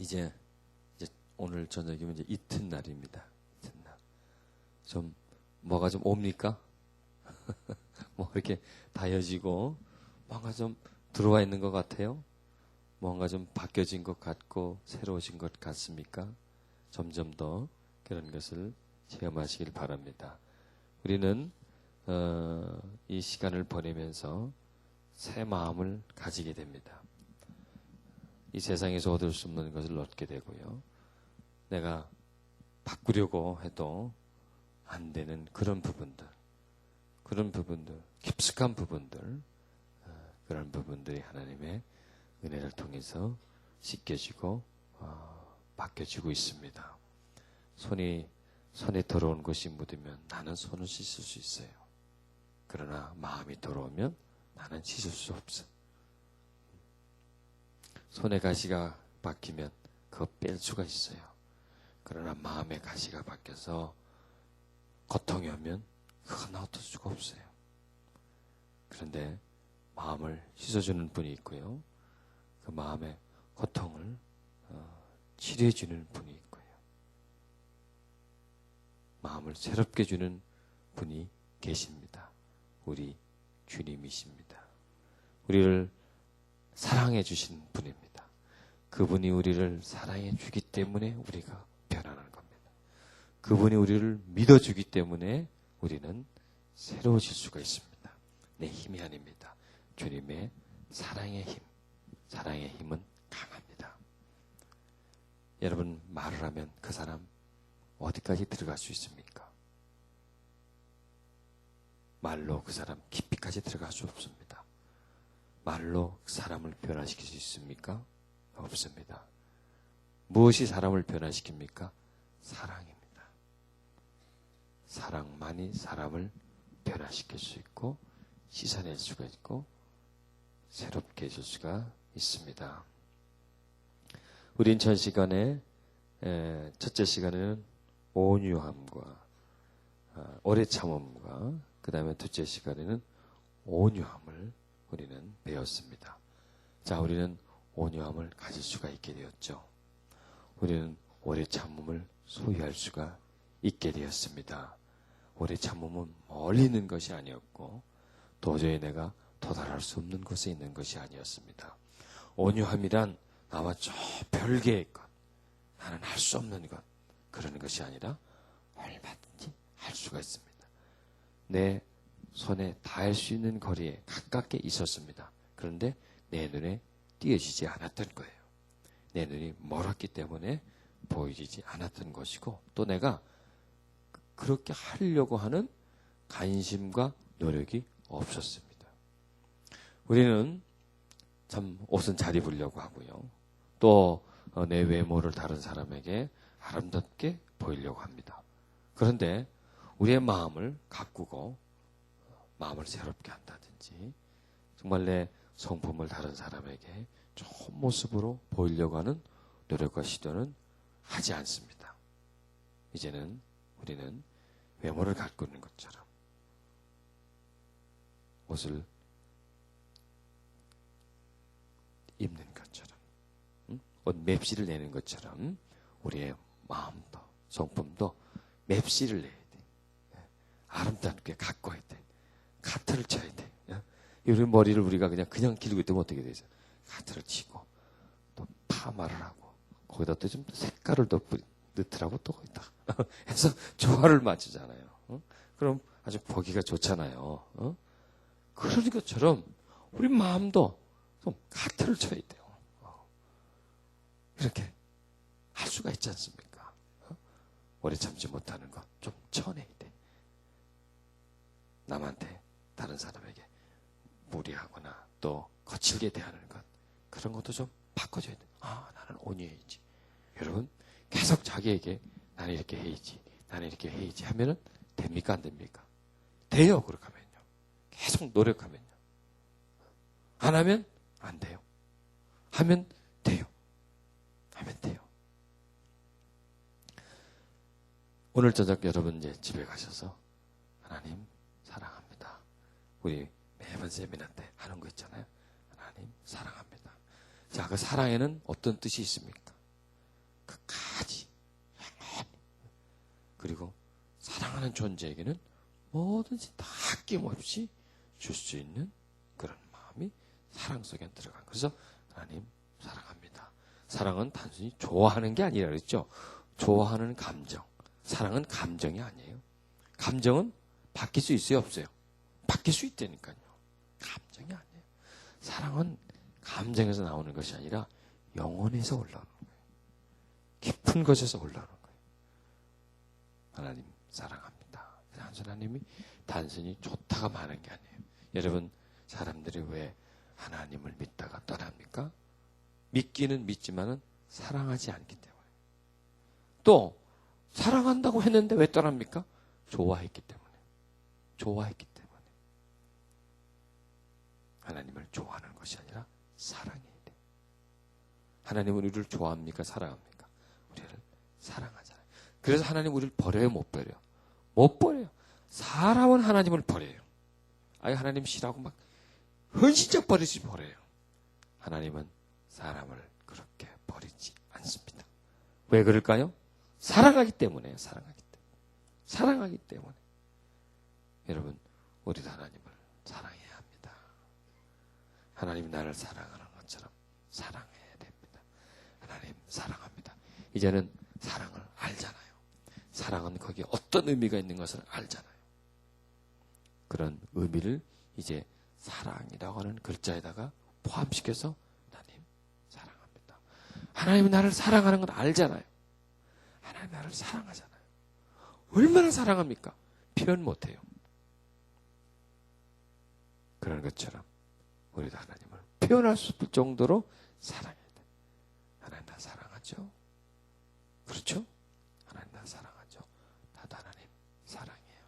이제 오늘 저녁이면 이제 이튿날입니다. 이튿날. 좀 뭐가 좀 옵니까? 뭐 이렇게 다여지고 뭔가 좀 들어와 있는 것 같아요. 뭔가 좀 바뀌어진 것 같고 새로워진 것 같습니까? 점점 더 그런 것을 체험하시길 바랍니다. 우리는 이 시간을 보내면서 새 마음을 가지게 됩니다. 이 세상에서 얻을 수 없는 것을 얻게 되고요. 내가 바꾸려고 해도 안 되는 그런 부분들, 깊숙한 부분들, 그런 부분들이 하나님의 은혜를 통해서 씻겨지고 바뀌어지고 있습니다. 손에 더러운 것이 묻으면 나는 손을 씻을 수 있어요. 그러나 마음이 더러우면 나는 씻을 수 없어. 손에 가시가 박히면 그거 뺄 수가 있어요. 그러나 마음의 가시가 박혀서 고통이 오면 그거 놔둘 수가 없어요. 그런데 마음을 씻어주는 분이 있고요. 그 마음의 고통을 치료해주는 분이 있고요. 마음을 새롭게 주는 분이 계십니다. 우리 주님이십니다. 우리를 사랑해 주신 분입니다. 그분이 우리를 사랑해 주기 때문에 우리가 변하는 겁니다. 그분이 우리를 믿어주기 때문에 우리는 새로워질 수가 있습니다. 내 힘이 아닙니다. 주님의 사랑의 힘, 사랑의 힘은 강합니다. 여러분, 말을 하면 그 사람 어디까지 들어갈 수 있습니까? 말로 그 사람 깊이까지 들어갈 수 없습니다. 말로 사람을 변화시킬 수 있습니까? 없습니다. 무엇이 사람을 변화시킵니까? 사랑입니다. 사랑만이 사람을 변화시킬 수 있고 씻어낼 수가 있고 새롭게 해줄 수가 있습니다. 우린 전 시간에 첫째 시간에는 온유함과 오래 참음과 그 다음에 둘째 시간에는 온유함을 우리는 배웠습니다. 자, 우리는 온유함을 가질 수가 있게 되었죠. 우리는 오래 참음을 소유할 수가 있게 되었습니다. 오래 참음은 멀리 있는 것이 아니었고 도저히 내가 도달할 수 없는 곳에 있는 것이 아니었습니다. 온유함이란 나와 저 별개의 것, 나는 할 수 없는 것, 그런 것이 아니라 얼마든지 할 수가 있습니다. 내 손에 닿을 수 있는 거리에 가깝게 있었습니다. 그런데 내 눈에 띄어지지 않았던 거예요. 내 눈이 멀었기 때문에 보이지 않았던 것이고 또 내가 그렇게 하려고 하는 관심과 노력이 없었습니다. 우리는 참 옷은 잘 입으려고 하고요. 또 내 외모를 다른 사람에게 아름답게 보이려고 합니다. 그런데 우리의 마음을 가꾸고 마음을 새롭게 한다든지 정말 내 성품을 다른 사람에게 좋은 모습으로 보이려고 하는 노력과 시도는 하지 않습니다. 이제는 우리는 외모를 가꾸는 것처럼 옷을 입는 것처럼 옷 맵시를 내는 것처럼 우리의 마음도 성품도 맵시를 내야 돼. 아름답게 가꿔야 돼. 가트를 쳐야 돼. 우리 머리를 우리가 그냥 기르고 있다면 어떻게 되죠? 가트를 치고 또 파마를 하고 거기다 또 좀 색깔을 더 넣더라고 또 거기다 해서 조화를 맞추잖아요. 그럼 아주 보기가 좋잖아요. 그런 것처럼 우리 마음도 좀 가트를 쳐야 돼요. 이렇게 할 수가 있지 않습니까? 오래 참지 못하는 것 좀 쳐내야 돼. 남한테 다른 사람에게 무리하거나 또 거칠게 대하는 것 그런 것도 좀 바꿔줘야 돼. 나는 온유해야지. 여러분 계속 자기에게 나는 이렇게 해야지 나는 이렇게 해야지 하면은 됩니까 안 됩니까? 돼요. 그렇게 하면요. 계속 노력하면요. 안 하면 안 돼요. 하면 돼요. 하면 돼요. 오늘 저녁 여러분 이제 집에 가셔서 하나님 사랑합니다. 우리 매번 세미나 때 하는 거 있잖아요. 하나님 사랑합니다. 자, 그 사랑에는 어떤 뜻이 있습니까? 끝까지 영원히. 그리고 사랑하는 존재에게는 뭐든지 다 아낌없이 줄 수 있는 그런 마음이 사랑 속에 들어간. 그래서 하나님 사랑합니다. 사랑은 단순히 좋아하는 게 아니라 그랬죠. 좋아하는 감정. 사랑은 감정이 아니에요. 감정은 바뀔 수 있어요, 없어요? 바뀔 수 있다니까요. 감정이 아니에요. 사랑은 감정에서 나오는 것이 아니라 영혼에서 올라오는 거예요. 깊은 곳에서 올라오는 거예요. 하나님 사랑합니다. 하나님이 단순히 좋다가 많은 게 아니에요. 여러분, 사람들이 왜 하나님을 믿다가 떠납니까? 믿기는 믿지만은 사랑하지 않기 때문에. 또 사랑한다고 했는데 왜 떠납니까? 좋아했기 때문에. 좋아했기 때문에. 하나님을 좋아하는 것이 아니라 사랑해야 돼. 하나님은 우리를 좋아합니까? 사랑합니까? 우리를 사랑하잖아요. 그래서 하나님 우리를 버려요? 못 버려요? 못 버려요. 사람은 하나님을 버려요. 아예 하나님 싫어하고 막 헌신적 버리지 버려요. 하나님은 사람을 그렇게 버리지 않습니다. 왜 그럴까요? 사랑하기 때문에요. 사랑하기 때문에. 사랑하기 때문에. 여러분, 우리도 하나님을 사랑해야 합니다. 하나님이 나를 사랑하는 것처럼 사랑해야 됩니다. 하나님 사랑합니다. 이제는 사랑을 알잖아요. 사랑은 거기에 어떤 의미가 있는 것을 알잖아요. 그런 의미를 이제 사랑이라고 하는 글자에다가 포함시켜서 하나님 사랑합니다. 하나님이 나를 사랑하는 걸 알잖아요. 하나님 나를 사랑하잖아요. 얼마나 사랑합니까? 표현 못해요. 그런 것처럼 우리도 하나님을 표현할 수 없을 정도로 사랑해야 돼. 하나님 나 사랑하죠? 그렇죠? 하나님 나 사랑하죠? 나도 하나님 사랑해요.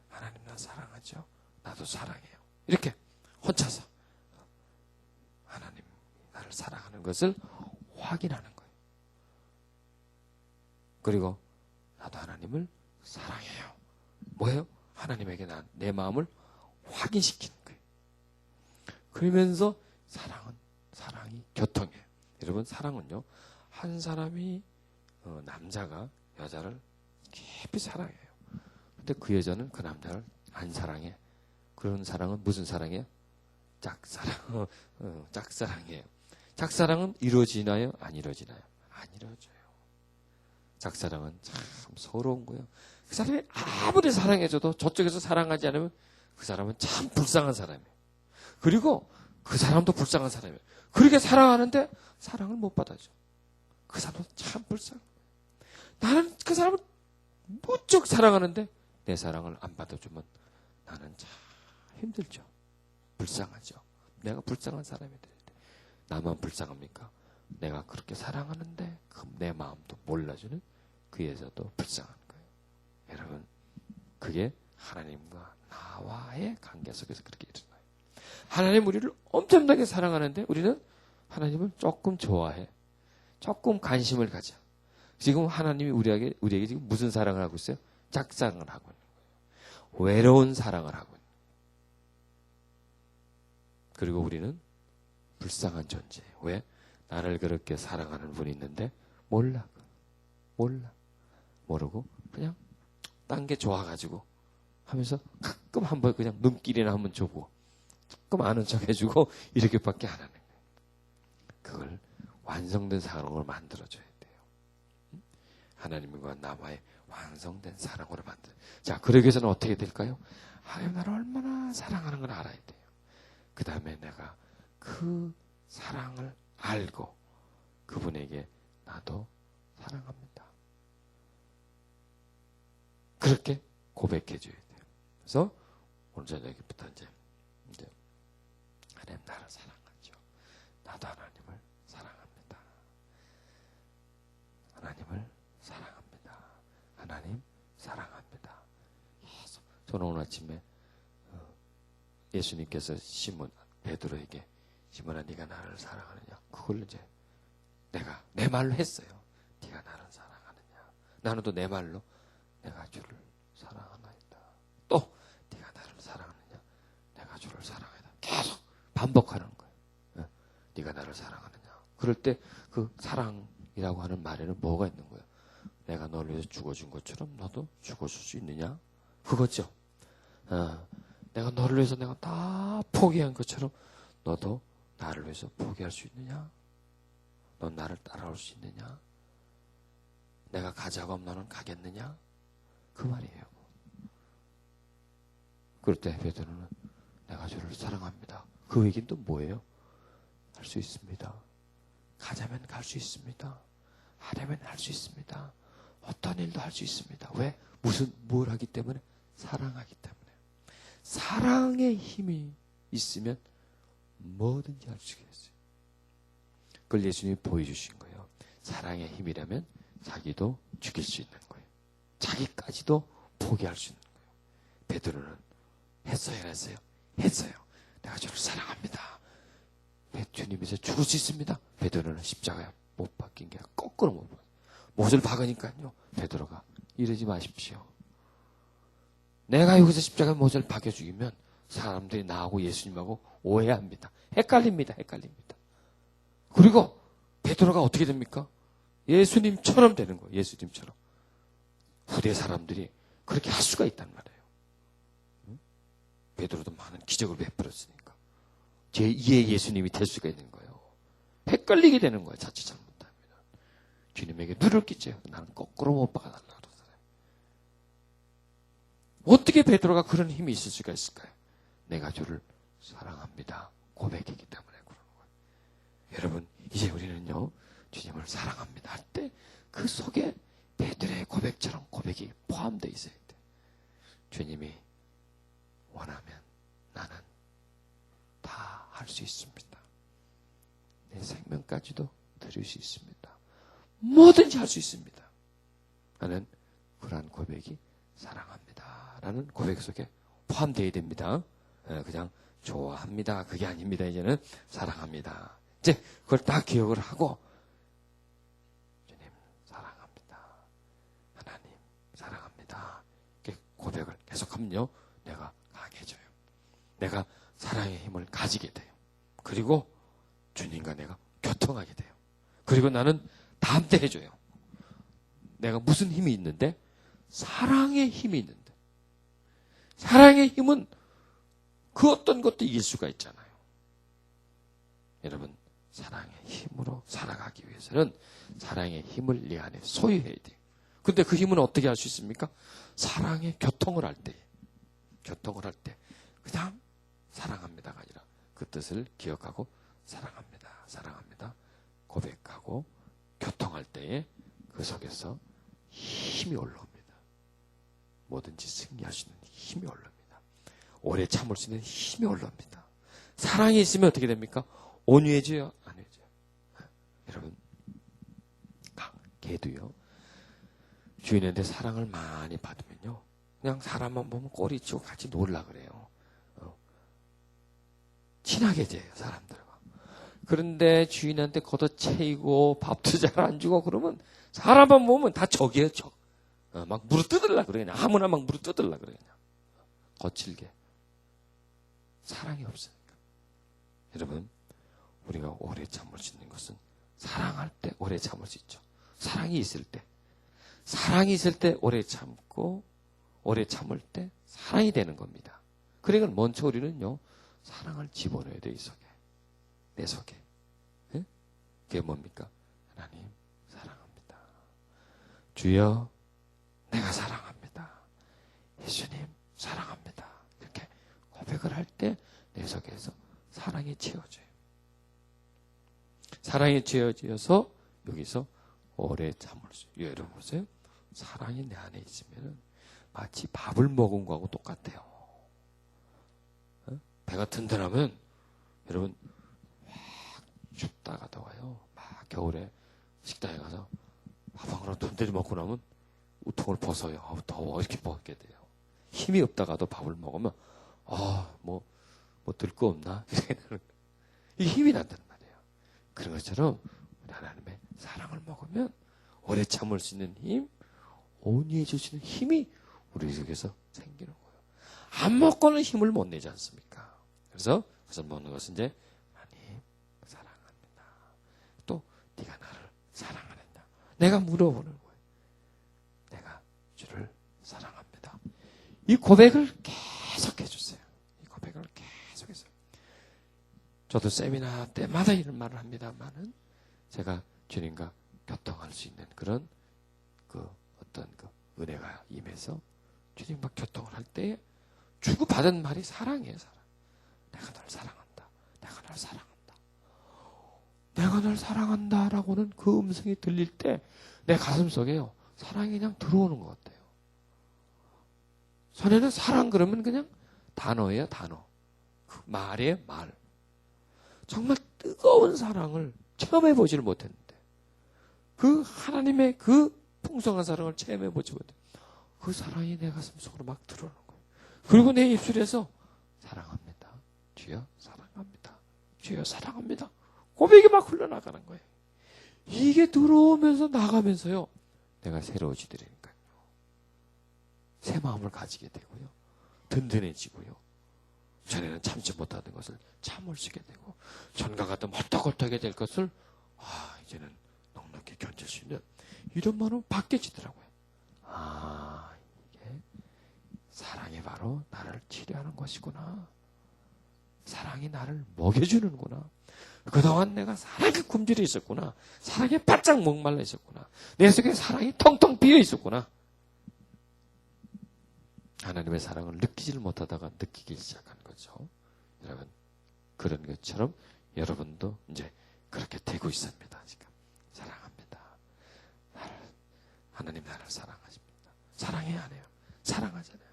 하나님 나 사랑하죠? 나도 사랑해요. 이렇게 혼자서 하나님 나를 사랑하는 것을 확인하는 거예요. 그리고 나도 하나님을 사랑해요. 뭐예요? 하나님에게 내 마음을 확인시키는 거예요. 그러면서 사랑이 교통해요. 여러분, 사랑은요, 한 사람이 남자가 여자를 깊이 사랑해요. 근데 그 여자는 그 남자를 안 사랑해. 그런 사랑은 무슨 사랑이에요? 짝사랑. 짝사랑이에요. 짝사랑은 이루어지나요? 안 이루어지나요? 안 이루어져요. 짝사랑은 참 서러운 거예요. 그 사람이 아무리 사랑해줘도 저쪽에서 사랑하지 않으면 그 사람은 참 불쌍한 사람이에요. 그리고 그 사람도 불쌍한 사람이에요. 그렇게 사랑하는데 사랑을 못 받아줘. 그 사람도 참 불쌍해. 나는 그 사람을 무척 사랑하는데 내 사랑을 안 받아주면 나는 참 힘들죠. 불쌍하죠. 내가 불쌍한 사람이 되는데 나만 불쌍합니까? 내가 그렇게 사랑하는데 내 마음도 몰라주는 그 여자도 불쌍한 거예요. 여러분, 그게 하나님과 나와의 관계 속에서 그렇게 일어나요. 하나님 우리를 엄청나게 사랑하는데 우리는 하나님을 조금 좋아해. 조금 관심을 가져. 지금 하나님이 우리에게 지금 무슨 사랑을 하고 있어요? 짝사랑을 하고 있는 거예요. 외로운 사랑을 하고 있는 거예요. 그리고 우리는 불쌍한 존재예요. 왜? 나를 그렇게 사랑하는 분이 있는데 몰라. 모르고 그냥 딴 게 좋아가지고 하면서 가끔 한번 그냥 눈길이나 한번 줘보고 조금 아는 척 해주고 이렇게밖에 안 하는 거예요. 그걸 완성된 사랑으로 만들어줘야 돼요. 하나님과 나와의 완성된 사랑으로 만들어. 자, 그러기 위해서는 어떻게 될까요? 하나님 나를 얼마나 사랑하는 걸 알아야 돼요. 그 다음에 내가 그 사랑을 알고 그분에게 나도 사랑합니다. 그렇게 고백해줘야 돼요. 그래서 오늘 저녁부터 이제 하나님 나를 사랑하죠. 나도 하나님을 사랑합니다. 하나님을 사랑합니다. 하나님 사랑합니다. 계속 저는 오늘 아침에 예수님께서 베드로에게 시몬아 네가 나를 사랑하느냐? 그걸 이제 내가 내 말로 했어요. 네가 나를 사랑하느냐? 나는 또 내 말로 내가 주를 사랑하나이다. 또 네가 나를 사랑하느냐? 내가 주를 사랑하다. 계속 반복하는 거예요. 네가 나를 사랑하느냐? 그럴 때 그 사랑 사랑이라고 하는 말에는 뭐가 있는 거예요? 내가 너를 위해서 죽어준 것처럼 너도 죽어줄 수 있느냐? 그거죠. 내가 너를 위해서 내가 다 포기한 것처럼 너도 나를 위해서 포기할 수 있느냐? 넌 나를 따라올 수 있느냐? 내가 가자고 하면 너는 가겠느냐? 그 말이에요. 그럴 때 베드로는 내가 주를 사랑합니다. 그 얘기는 또 뭐예요? 할 수 있습니다. 가자면 갈 수 있습니다. 하려면 할 수 있습니다. 어떤 일도 할 수 있습니다. 왜? 뭘 하기 때문에? 사랑하기 때문에. 사랑의 힘이 있으면 뭐든지 할 수가 있어요. 그걸 예수님이 보여주신 거예요. 사랑의 힘이라면 자기도 죽일 수 있는 거예요. 자기까지도 포기할 수 있는 거예요. 베드로는 했어요, 안 했어요? 했어요. 내가 주를 사랑합니다. 주님께서 죽을 수 있습니다. 베드로는 십자가에 못 박힌 게 거꾸로 못 박혀요. 못을 박으니까요. 베드로가 이러지 마십시오. 내가 여기서 십자가에 못을 박혀 죽이면 사람들이 나하고 예수님하고 오해합니다. 헷갈립니다. 그리고 베드로가 어떻게 됩니까? 예수님처럼 되는 거예요. 예수님처럼. 후대 사람들이 그렇게 할 수가 있단 말이에요. 베드로도 많은 기적을 베풀었으니까. 제2의 예수님이 될 수가 있는 거예요. 헷갈리게 되는 거예요. 자칫 잘못하면. 주님에게 누를 끼쳐요. 나는 거꾸로 못 박아달라고 그러잖아요. 어떻게 베드로가 그런 힘이 있을 수가 있을까요? 내가 주를 사랑합니다. 고백이기 때문에 그러는 거예요. 여러분, 이제 우리는요, 주님을 사랑합니다 할 때 그 속에 베드로의 고백처럼 고백이 포함되어 있어야 돼. 주님이 원하면 나는 다 할 수 있습니다. 내 생명까지도 드릴 수 있습니다. 뭐든지 할 수 있습니다. 나는 그러한 고백이 사랑합니다 라는 고백 속에 포함되어야 됩니다. 그냥 좋아합니다 그게 아닙니다. 이제는 사랑합니다. 이제 그걸 다 기억을 하고 주님 사랑합니다. 하나님 사랑합니다. 이렇게 고백을 계속하면요, 내가 강해져요. 내가 사랑의 힘을 가지게 돼요. 그리고 주님과 내가 교통하게 돼요. 그리고 나는 다 함께 해줘요. 내가 무슨 힘이 있는데? 사랑의 힘이 있는데. 사랑의 힘은 그 어떤 것도 이길 수가 있잖아요. 여러분, 사랑의 힘으로 살아가기 위해서는 사랑의 힘을 내 안에 소유해야 돼요. 근데 그 힘은 어떻게 할 수 있습니까? 사랑의 교통을 할 때. 그냥 사랑합니다가 아니라 그 뜻을 기억하고 사랑합니다 고백하고 교통할 때에 그 속에서 힘이 올라옵니다. 뭐든지 승리할 수 있는 힘이 올라옵니다. 오래 참을 수 있는 힘이 올라옵니다. 사랑이 있으면 어떻게 됩니까? 온유해져요? 안 해져요? 여러분, 개도요, 주인한테 사랑을 많이 받으면요, 그냥 사람만 보면 꼬리치고 같이 놀라 그래요. 친하게 돼요, 사람들과. 그런데 주인한테 걷어채이고 밥도 잘 안 주고 그러면 사람만 보면 다 적이에요, 적. 막 물어뜯으려고 그래, 그냥. 아무나 막 물어뜯으려고 그래, 그냥. 거칠게. 사랑이 없으니까. 여러분, 우리가 오래 참을 수 있는 것은 사랑할 때 오래 참을 수 있죠. 사랑이 있을 때 오래 참고, 오래 참을 때 사랑이 되는 겁니다. 그러니까 먼저 우리는요, 사랑을 집어넣어야 돼, 이 속에. 내 속에. 예? 그게 뭡니까? 하나님, 사랑합니다. 주여, 내가 사랑합니다. 예수님, 사랑합니다. 이렇게 고백을 할 때 내 속에서 사랑이 채워져요. 사랑이 채워져서 여기서 오래 참을 수 있어요. 여러분 보세요. 사랑이 내 안에 있으면 마치 밥을 먹은 거하고 똑같아요. 배가 든든하면 여러분 막 춥다가 더워요. 막 겨울에 식당에 가서 밥 한 그릇 든든히 먹고 나면 우통을 벗어요. 더워 이렇게 벗게 돼요. 힘이 없다가도 밥을 먹으면 뭐 들 거 없나? 이 힘이 난단 말이에요. 그런 것처럼 우리 하나님의 사랑을 먹으면 오래 참을 수 있는 힘, 온유해 주시는 힘이 우리 속에서 생기는 거예요. 안 먹고는 힘을 못 내지 않습니까? 그래서 그것을 먹는 것은 이제 하나님 사랑합니다. 또 네가 나를 사랑하느냐? 내가 물어보는 거예요. 내가 주를 사랑합니다. 이 고백을 계속 해주세요. 이 고백을 계속 해서. 저도 세미나 때마다 이런 말을 합니다만은 제가 주님과 교통할 수 있는 그런 어떤 은혜가 임해서 주님과 교통을 할 때 주고받은 말이 사랑이에요, 사랑. 내가 널 사랑한다. 내가 널 사랑한다. 내가 널 사랑한다 라고는 그 음성이 들릴 때 내 가슴 속에요, 사랑이 그냥 들어오는 것 같아요. 전에는 사랑 그러면 그냥 단어예요, 단어. 그 말이에요, 말. 정말 뜨거운 사랑을 체험해보지를 못했는데 그 하나님의 그 풍성한 사랑을 체험해보지 못했는데 그 사랑이 내 가슴 속으로 막 들어오는 거예요. 그리고 내 입술에서 사랑합니다. 주여 사랑합니다. 주여 사랑합니다. 고백이 막 흘러나가는 거예요. 이게 들어오면서 나가면서요, 내가 새로워지더라니까요. 새 마음을 가지게 되고요. 든든해지고요. 전에는 참지 못하던 것을 참을 수 있게 되고, 전과 같은 헐떡헐떡하게 될 것을 이제는 넉넉히 견딜 수 있는 이런 마음으로 바뀌어지더라고요. 이게 사랑이 바로 나를 치료하는 것이구나. 사랑이 나를 먹여주는구나. 그동안 내가 사랑에 굶주려 있었구나. 사랑에 바짝 목말라 있었구나. 내 속에 사랑이 텅텅 비어 있었구나. 하나님의 사랑을 느끼지를 못하다가 느끼기 시작한 거죠. 여러분, 그런 것처럼 여러분도 이제 그렇게 되고 있습니다. 지금 사랑합니다. 하나님 나를 사랑하십니다. 사랑해야 하네요. 사랑하잖아요.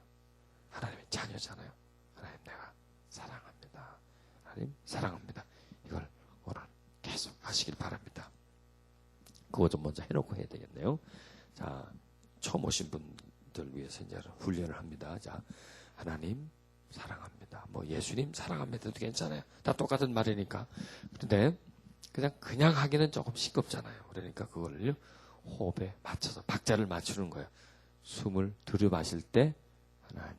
하나님의 자녀잖아요. 하나님 내가 사랑합니다. 하나님 사랑합니다. 이걸 오늘 계속 하시길 바랍니다. 그거 좀 먼저 해놓고 해야 되겠네요. 자, 처음 오신 분들 위해서 이제 훈련을 합니다. 자, 하나님 사랑합니다. 뭐 예수님 사랑합니다도 괜찮아요. 다 똑같은 말이니까. 그런데 그냥 하기는 조금 싱겁잖아요. 그러니까 그걸 호흡에 맞춰서 박자를 맞추는 거예요. 숨을 들이마실 때 하나님,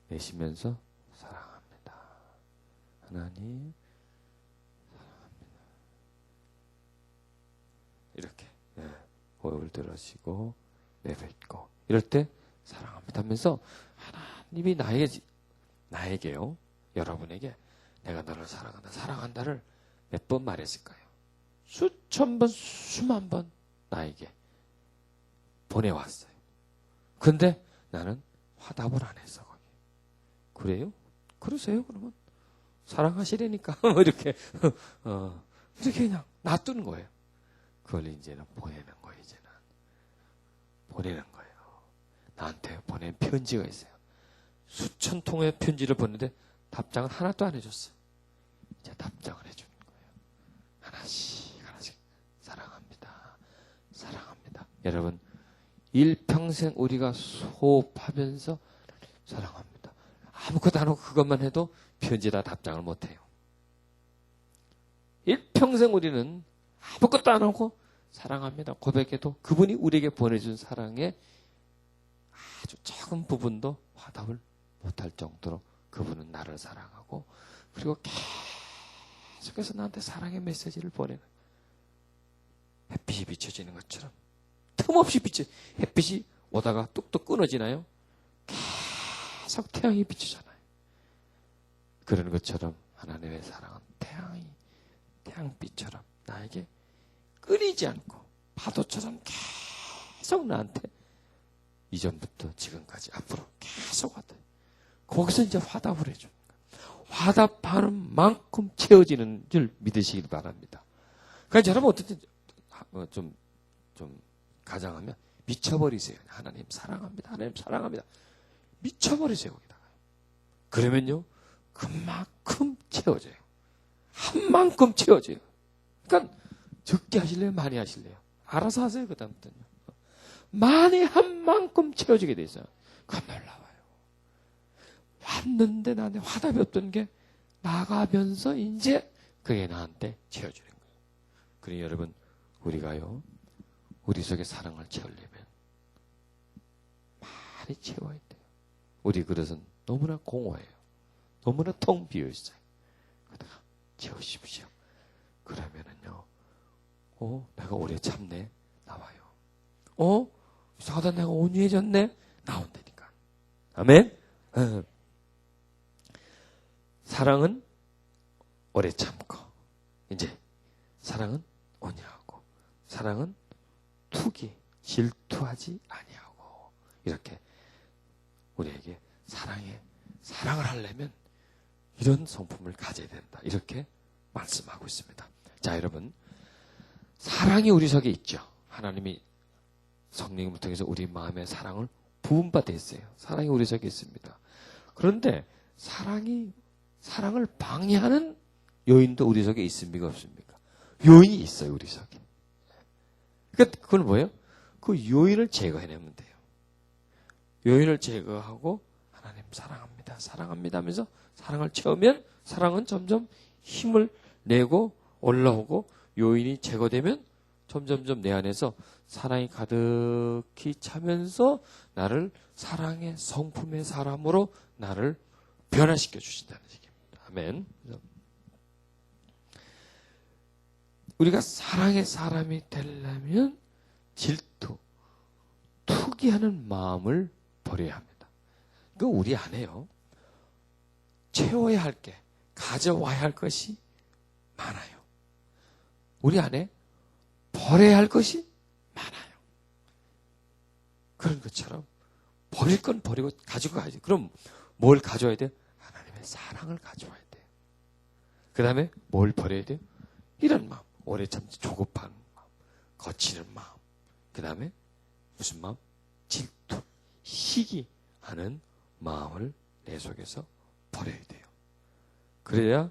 내쉬면서 사랑합니다. 하나님 사랑합니다. 이렇게 호흡을 들으시고 내뱉고 이럴 때 사랑합니다 하면서 하나님이 나에게요, 여러분에게 내가 너를 사랑한다, 사랑한다를 몇 번 말했을까요? 수천 번, 수만 번 나에게 보내왔어요. 근데 나는 화답을 안 했어, 거기. 그래요? 그러세요, 그러면? 사랑하시려니까. 이렇게, 이렇게 그냥 놔두는 거예요. 그걸 이제는 보내는 거예요, 이제는. 보내는 거예요. 나한테 보낸 편지가 있어요. 수천 통의 편지를 보냈는데 답장은 하나도 안 해줬어요. 이제 답장을 해주는 거예요. 하나씩, 하나씩. 사랑합니다. 사랑합니다. 여러분, 일평생 우리가 소업하면서 사랑합니다. 아무것도 안 하고 그것만 해도 편지다 답장을 못해요. 일평생 우리는 아무것도 안 하고 사랑합니다 고백해도 그분이 우리에게 보내준 사랑의 아주 작은 부분도 화답을 못할 정도로 그분은 나를 사랑하고, 그리고 계속해서 나한테 사랑의 메시지를 보내는, 햇빛이 비춰지는 것처럼 틈없이 햇빛이 오다가 뚝뚝 끊어지나요? 계속 태양이 비추잖아요. 그런 것처럼 하나님의 사랑은 태양빛처럼 나에게 끊이지 않고 파도처럼 계속 나한테 이전부터 지금까지 앞으로 계속 와도 거기서 이제 화답을 해주는 거예요. 화답하는 만큼 채워지는 줄 믿으시길 바랍니다. 그러니까 여러분 어떻게 좀 가장하면 미쳐버리세요. 하나님 사랑합니다. 하나님 사랑합니다. 미쳐버리세요. 거기다가. 그러면요, 그만큼 채워져요. 한 만큼 채워져요. 그러니까 적게 하실래요? 많이 하실래요? 알아서 하세요. 그 다음부터는요. 많이 한 만큼 채워지게 돼 있어요. 그건 놀라워요. 왔는데 나한테 화답이 없던 게 나가면서 이제 그게 나한테 채워지는 거예요. 그러니 여러분, 우리가요, 우리 속에 사랑을 채우려면 많이 채워야 돼요. 우리 그릇은 너무나 공허해요. 너무나 텅 비어 있어요. 그러다가 채우십시오. 그러면은요, 내가 오래 참네. 나와요. 이상하다. 내가 온유해졌네. 나온다니까. 아멘? 사랑은 오래 참고, 이제 사랑은 온유하고, 사랑은 질투하지 아니하고, 이렇게 우리에게 사랑을 하려면 이런 성품을 가져야 된다. 이렇게 말씀하고 있습니다. 자, 여러분, 사랑이 우리 속에 있죠. 하나님이 성령님을 통해서 우리 마음에 사랑을 부음받아 있어요. 사랑이 우리 속에 있습니다. 그런데 사랑을 방해하는 요인도 우리 속에 있습니까? 없습니까? 요인이 있어요, 우리 속에. 그러니까 그건 뭐예요? 그 요인을 제거해내면 돼요. 요인을 제거하고 하나님 사랑합니다 하면서 사랑을 채우면 사랑은 점점 힘을 내고 올라오고, 요인이 제거되면 점점점 내 안에서 사랑이 가득히 차면서 나를 사랑의 성품의 사람으로 나를 변화시켜 주신다는 얘기입니다. 아멘. 우리가 사랑의 사람이 되려면 질투, 투기하는 마음을 버려야 합니다. 그 우리 안에요, 채워야 할 게, 가져와야 할 것이 많아요. 우리 안에 버려야 할 것이 많아요. 그런 것처럼 버릴 건 버리고 가지고 가야지. 그럼 뭘 가져와야 돼요? 하나님의 사랑을 가져와야 돼요. 그 다음에 뭘 버려야 돼요? 이런 마음, 오래 참지 조급한 마음, 거치는 마음. 그 다음에 무슨 마음? 질투, 시기하는 마음을 내 속에서 버려야 돼요. 그래야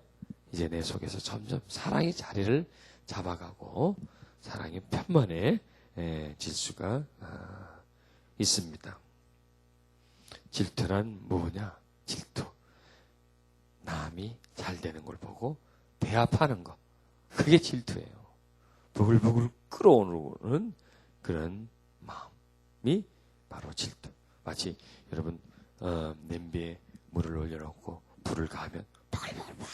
이제 내 속에서 점점 사랑이 자리를 잡아가고 사랑이 편만해질 수가 있습니다. 질투란 뭐냐? 질투. 남이 잘 되는 걸 보고 배합하는 것. 그게 질투예요. 부글부글 끓어오르는 그런 마음이 바로 질투. 마치 여러분 냄비에 물을 올려놓고 불을 가하면 바글바글 막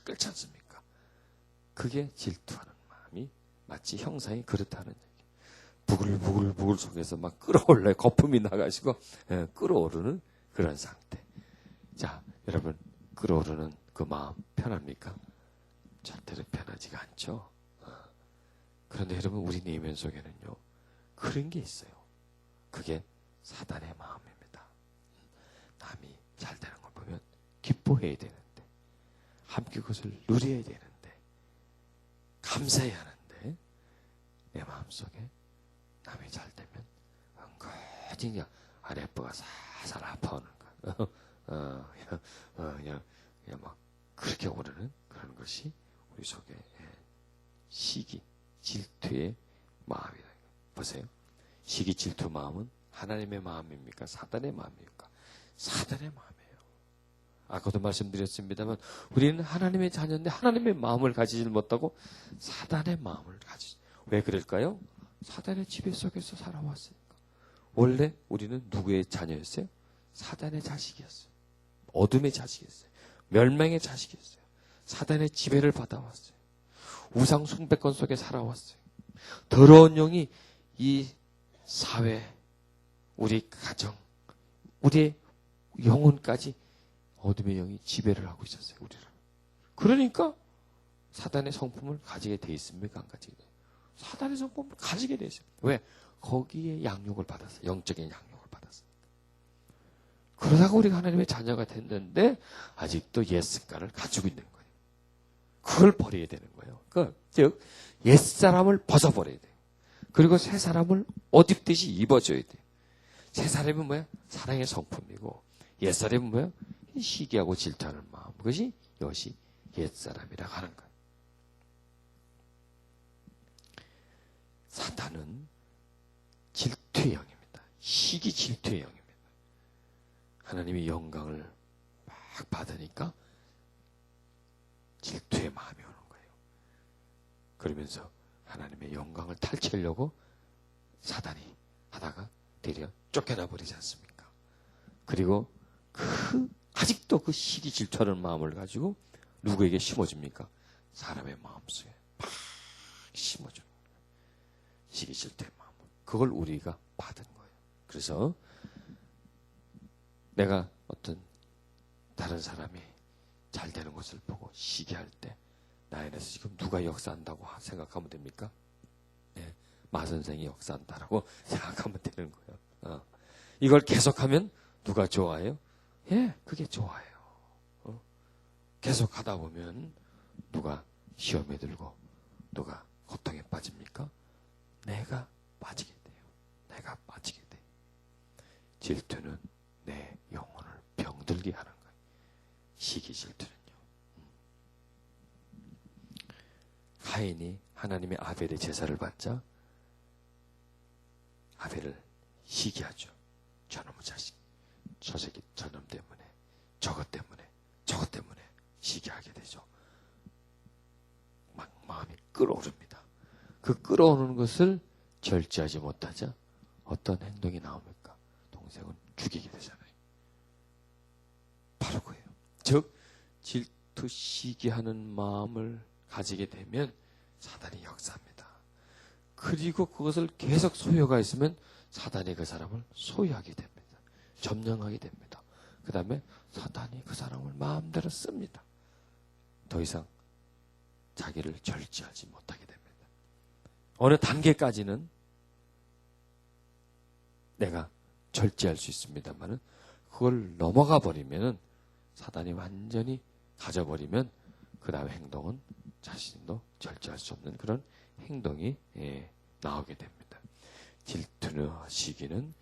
끓지 않습니까? 그게 질투하는 마음이 마치 형상이 그렇다는 얘기. 부글부글 속에서 막 끓어올라요. 거품이 나가시고 끓어오르는 그런 상태. 자, 여러분, 끓어오르는 그 마음 편합니까? 절대로 편하지가 않죠. 그런데 여러분, 우리 내면 속에는요, 그런 게 있어요. 그게 사단의 마음입니다. 남이 잘 되는 걸 보면 기뻐해야 되는데, 함께 그것을 누려야 되는데, 감사해야 하는데, 내 마음속에 남이 잘 되면 은근히 그냥 아랫배가 살살 아파오는 거야. 그냥 막 그렇게 오르는 그런 것이 우리 속에 시기, 질투의 마음이다. 보세요. 시기, 질투 마음은 하나님의 마음입니까? 사단의 마음입니까? 사단의 마음이에요. 아까도 말씀드렸습니다만 우리는 하나님의 자녀인데 하나님의 마음을 가지지 못하고 사단의 마음을 가지죠. 왜 그럴까요? 사단의 지배 속에서 살아왔으니까. 원래 우리는 누구의 자녀였어요? 사단의 자식이었어요. 어둠의 자식이었어요. 멸망의 자식이었어요. 사단의 지배를 받아왔어요. 우상 숭배권 속에 살아왔어요. 더러운 영이 이 사회, 우리 가정, 우리의 영혼까지 어둠의 영이 지배를 하고 있었어요. 우리를. 그러니까 사단의 성품을 가지게 돼 있습니까? 안 가지게 돼요? 사단의 성품을 가지게 돼 있어요. 왜? 거기에 양육을 받았어요. 영적인 양육을 받았어요. 그러다가 우리가 하나님의 자녀가 됐는데 아직도 옛 습관을 가지고 있는 거예요. 그걸 버려야 되는 거예요. 즉 옛사람을 벗어버려야 돼요. 그리고 새 사람을 옷 입듯이 입어줘야 돼요. 새 사람은 뭐야? 사랑의 성품이고 옛사람은 뭐야? 시기하고 질투하는 마음. 그것이 이것이 옛사람이라고 하는 거예요. 사탄은 질투의 영입니다. 시기 질투의 영입니다. 하나님이 영광을 막 받으니까 질투의 마음이 오는 거예요. 그러면서 하나님의 영광을 탈취하려고 사단이 하다가 되려 쫓겨나 버리지 않습니까? 그리고 아직도 그 시기 질투하는 마음을 가지고 누구에게 심어줍니까? 사람의 마음속에 막 심어줍니다. 시기 질투의 마음. 그걸 우리가 받은 거예요. 그래서 내가 어떤 다른 사람이 잘 되는 것을 보고 시기할 때 나에 대해서 지금 누가 역사한다고 생각하면 됩니까? 네, 마 선생이 역사한다라고 생각하면 되는 거예요. 이걸 계속하면 누가 좋아해요? 예, 그게 좋아요. 계속 하다 보면 누가 시험에 들고 누가 고통에 빠집니까? 내가 빠지게 돼요. 내가 빠지게 돼요. 질투는 내 영혼을 병들게 하는 거예요. 시기 질투는요. 가인이 하나님의 아벨의 제사를 받자 아벨을 시기하죠. 저놈의 자식, 저 새끼 저놈 때문에, 저것 때문에 시기하게 되죠. 막 마음이 끓어오릅니다. 그 끓어오르는 것을 절제하지 못하자 어떤 행동이 나옵니까? 동생은 죽이게 되잖아요. 바로 그예요. 즉 질투 시기하는 마음을 가지게 되면 사단이 역사합니다. 그리고 그것을 계속 소유가 있으면 사단이 그 사람을 소유하게 됩니다. 점령하게 됩니다. 그 다음에 사단이 그 사람을 마음대로 씁니다. 더 이상 자기를 절제하지 못하게 됩니다. 어느 단계까지는 내가 절제할 수 있습니다만은 그걸 넘어가 버리면은 사단이 완전히 가져버리면 그 다음 행동은 자신도 절제할 수 없는 그런 행동이 나오게 됩니다. 질투는 시기는